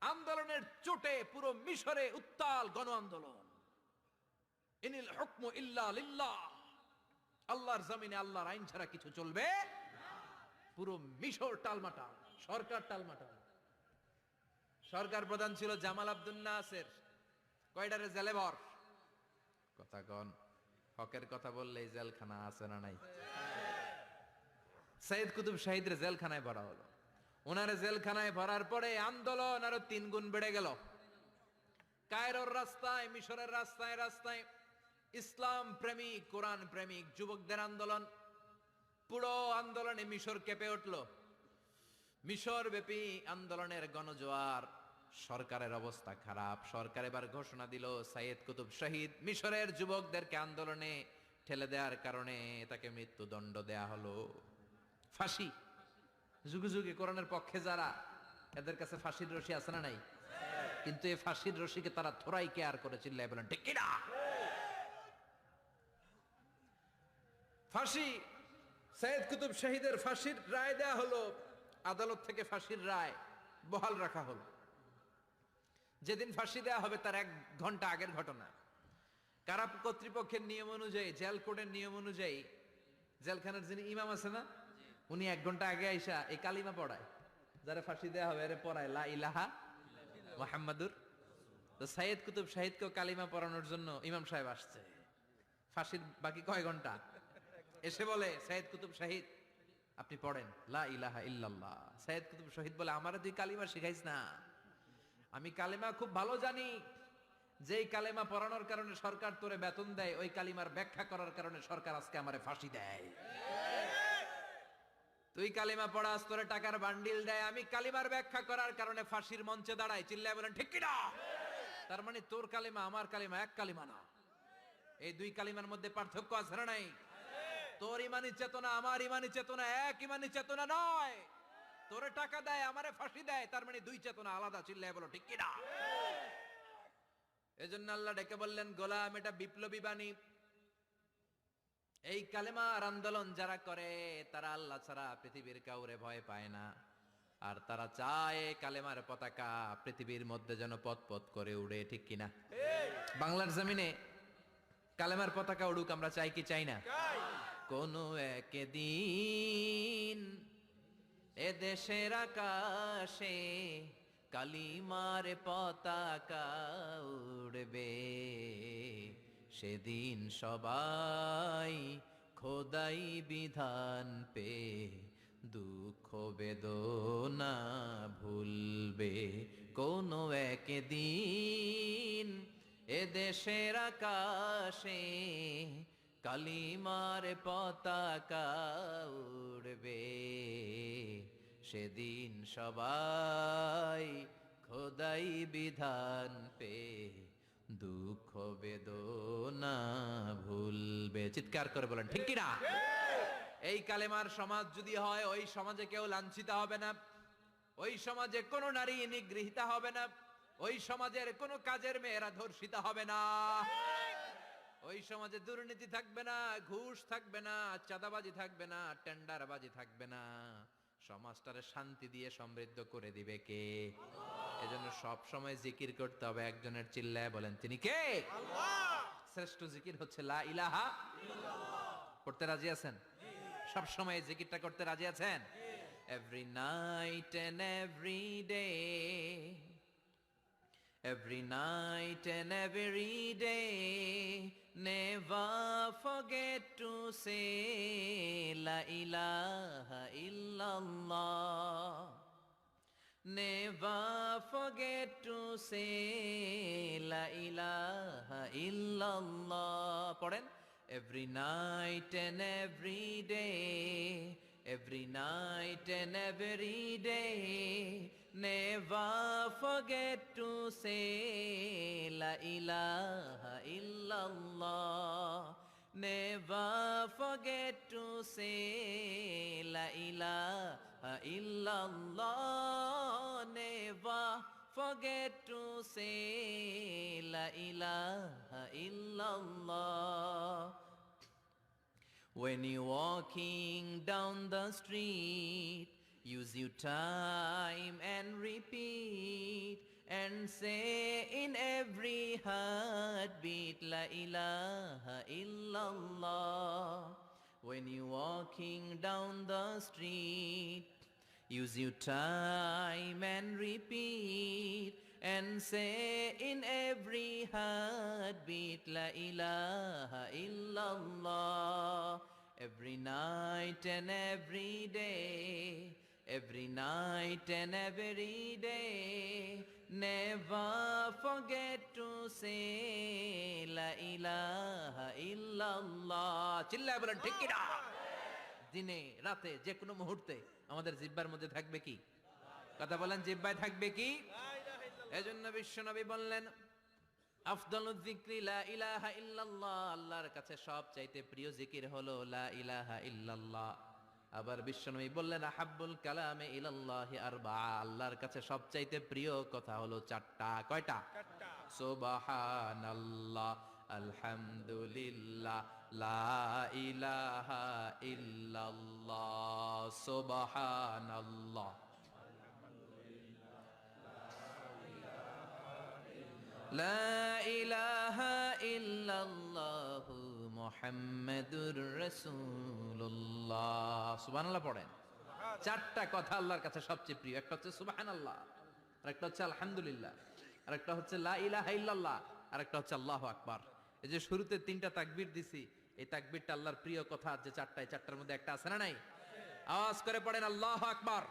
Speaker 1: আন্দোলনের চোটে পুরো মিশরে উত্তাল গণ আন্দোলন। ইনিল হুকমু ইল্লা লিল্লাহ, আল্লাহর জমিনে আল্লাহর আইন ছাড়া কিছু চলবে না। পুরো মিশর টালমাটাল, সরকার টালমাটাল। সরকার প্রধান ছিল জামাল আব্দুল নাসের। কয়টারে জেলে ভর? কথা কন। হকের কথা বললেই জেলখানা আছে না নাই? সাইয়্যিদ কুতুব শাহীদের জেলখানায় ভরা হলো। ওনারে জেলখানায় ভরার পরে আন্দোলন আরো 3 গুণ বেড়ে গেল। কায়রোর রাস্তায়, মিশরের রাস্তায় রাস্তায় ইসলাম প্রেমিক, কোরআন প্রেমিক যুবকদের আন্দোলন। পুরো আন্দোলনে মিশর কেঁপে উঠল। মিশর ব্যাপী আন্দোলনের গণজোয়ার। সরকারের অবস্থা খারাপ। সরকার এবার ঘোষণা দিল সাইয়্যিদ কুতুব শাহীদ মিশরের যুবকদেরকে আন্দোলনে ঠেলে দেওয়ার কারণে তাকে মৃত্যুদণ্ড দেয়া হলো, ফাঁসি। যুগে যুগে কোরআনের পক্ষে যারা, এদের কাছে ফাঁসির রশি আছে না নাই? কিন্তু এই ফাঁসির রশিকে তারা থোড়াই কেয়ার করে চিল্লায় বলেন ঠিক কি না? ফাঁসি, সাইয়্যিদ কুতুব শাহীদের ফাঁসির রায় দেয়া হলো। আদালত থেকে ফাঁসির রায় বহাল রাখা হলো। যেদিন ফাঁসি দেয়া হবে তার 1 ঘন্টা আগের ঘটনা। কারা কর্তৃপক্ষের নিয়ম অনুযায়ী, জেল কোডের নিয়ম অনুযায়ী জেলখানার যিনি ইমাম আছে না, উনি 1 ঘন্টা আগে আইসা এই কালিমা পড়ায়, যারা ফাঁসি দেয়া হবে এর পড়ায় লা ইলাহা মুহাম্মাদুর তো সাইয়েদ কুতুব শাহিদকেও কালিমা পড়ানোর জন্য ইমাম সাহেব আসছে। ফাঁসির বাকি কয় ঘন্টা, এসে বলে সাইয়েদ কুতুব শাহিদ আপনি পড়েন লা ইলাহা ইল্লাল্লাহ। সাইয়েদ কুতুব শহীদ বলে আমারে তুই কালিমা শিখাইস না, আমি কালিমা খুব ভালো জানি। যেই কালিমা পড়ানোর কারণে সরকার তোরে বেতন দেয়, ওই কালিমার ব্যাখ্যা করার কারণে সরকার আজকে আমারে ফাঁসি দেয়। তুই কালিমা পড়াস, তোরে টাকার বান্ডিল দেয়, আমি কালিমার ব্যাখ্যা করার কারণে ফাঁসির মঞ্চে দাঁড়াই। চিল্লায় বলেন ঠিক কিনা? তার মানে তোর কালিমা আমার কালিমা এক কালিমা না, এই দুই কালিমার মধ্যে পার্থক্য আছে না নাই? তোর ইমানি চেতনা আমার ইমানি চেতনা এক ইমানি চেতনা নয়। তোরে টাকা দেয়, আমারে ফাঁসি দেয়, তার মানে দুই চেতনা আলাদা। চিল্লায় বলো ঠিক কিনা? এজন্য আল্লাহ ডেকে বললেন গোলাম এটা বিপ্লবী বাণী। এই কালেমার আন্দোলন যারা করে তারা আল্লাহ ছাড়া পৃথিবীর কাউরে ভয় পায় না, আর তারা চায় কালেমার পতাকা পৃথিবীর মধ্যে যেন পথ পথ করে উড়ে। ঠিক কিনা? বাংলার জমিনে কালেমার পতাকা উড়ুক, আমরা চাই কি চাই না? কোনো একদিন এ দেশের আকাশে কালিমার পতাকা উড়বে, সেদিন সবাই খোদাই বিধান পে দুঃখ বেদনা ভুলবে। কোনো একদিন এ দেশের আকাশে কালিমার পতাকা উড়বে, সেদিন সবাই খোদাই বিধান পে দুঃখ বেদনা ভুলবে। চিৎকার করে বলেন ঠিক কিনা? এই কালেমার সমাজ যদি হয়, ওই সমাজে কেউ লাঞ্ছিত হবে না, ওই সমাজে কোনো নারী নিগৃহীতা হবে না, ওই সমাজের কোনো কাজের মেয়েরা ধর্ষিত হবে না, ওই সমাজে দুর্নীতি থাকবে না, ঘুষ থাকবে না, চাঁদাবাজি থাকবে না, টেন্ডারবাজি থাকবে না। সমাজটারে শান্তি দিয়ে সমৃদ্ধ করে দিবে কে? এজন্য সব সময় জিকির করতে হবে একজনের। চিল্লায় বলেন তিনি কে? আল্লাহ। শ্রেষ্ঠ জিকির হচ্ছে লা ইলাহা ইল্লাল্লাহ। পড়তে রাজি আছেন? সব সময় জিকিরটা করতে রাজি আছেন? Every night and every day, every night and every day, never forget to say la ilaha illallah, never forget to say la ilaha illallah. পড়েন every night and every day, every night and every day, never forget to say la ilaha illallah, never forget to say la ilaha illallah, never forget to say la ilaha illallah. When you're walking down the street, use your time and repeat and say in every heartbeat la ilaha illallah. When you're walking down the street, use your time and repeat and say in every heartbeat la ilaha illallah. Every night and every day, every night and every day, never forget to say la ilaha illallah. চিল্লায় বলেন ঠিক কিনা? দিনে রাতে যে কোনো মুহূর্তে আমাদের জিহ্বার মধ্যে থাকবে কি? কথা বলেন, জিহ্বায় থাকবে কি? এজন্য বিশ্বনবী বললেন আফদালুয যিকরি লা ইলাহা ইল্লাল্লাহ, আল্লাহর কাছে সবচাইতে প্রিয় জিকির হলো লা ইলাহা ইল্লাল্লাহ। আবার বিশ্বনবী বললেন আহাব্বুল কালামে ইলাল্লাহি আরবাআ, আল্লাহর কাছে সবচাইতে প্রিয় কথা হলো চারটা। কয়টা? চারটা। সুবহানাল্লাহ, আলহামদুলিল্লাহ, লা ইলাহা ইল্লাল্লাহ। সুবহানাল্লাহ, লা ইলাহা ইল্লাল্লাহ, মুহাম্মাদুর রাসূলুল্লাহ। সুবহানাল্লাহ পড়েন। চারটা কথা আল্লাহর কাছে সবচেয়ে প্রিয়। একটা হচ্ছে সুবহানাল্লাহ, আর একটা হচ্ছে আলহামদুলিল্লাহ, আরেকটা হচ্ছে লা ইলাহা ইল্লাল্লাহ, আরেকটা হচ্ছে আল্লাহু আকবার। এই যে শুরুতে 3টা তাকবীর দিছি, এই তাকবীরটা আল্লাহর প্রিয় কথা, যে 4টার মধ্যে একটা আছে না নাই? আওয়াজ করে পড়েন আল্লাহু আকবার।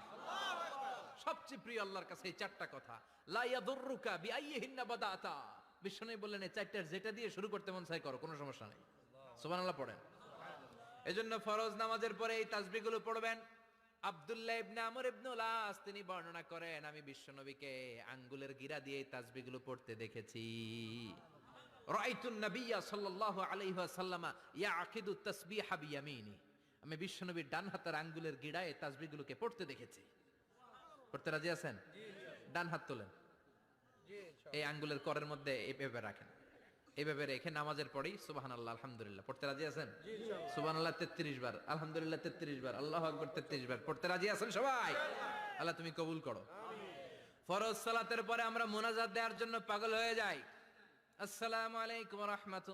Speaker 1: সবচেয়ে প্রিয় আল্লাহর কাছে এই 4টা কথা। লা ইয়াদুররুকা বিআইয়িহিন্না বাদাতা, বিষ্ণু বললেন এই 4টার যেটা দিয়ে শুরু করতে মন চায় করো, কোনো সমস্যা নেই। সুবহানাল্লাহ পড়েন। এজন্য ফরজ নামাজের পরে এই তাসবিহগুলো পড়বেন। আব্দুল্লাহ ইবনে আমর ইবনে আস তিনি বর্ণনা করেন, আমি বিশ্বনবীকে আঙ্গুলের গিরা দিয়ে এই তাসবিহগুলো পড়তে দেখেছি। রাআইতুন নাবিয়্যা সাল্লাল্লাহু আলাইহি ওয়াসাল্লাম ইয়াকিদু তাসবিহা বিয়ামিনি, আমি বিশ্বনবীর ডান হাতের আঙ্গুলের গিরায় এই তাসবিহগুলোকে পড়তে দেখেছি। পড়তে রাজি আছেন? ডান হাত তোলেন, এই আঙ্গুলের করের মধ্যে এইভাবে রাখেন, এইভাবে রেখে নামাজের পরেই সুবহানাল্লাহ আলহামদুলিল্লাহ পড়তে রাজি আছেন? সুবহানাল্লাহ 33 বার, আলহামদুলিল্লাহ 33 বার, আল্লাহু আকবার 33 বার পড়তে রাজি আছেন সবাই? আল্লাহ তুমি কবুল করো। ফরজ সালাতের পরে আমরা মুনাজাত দেওয়ার জন্য পাগল হয়ে যাই। আসসালামু আলাইকুম ওয়া রাহমাতুল্লাহ।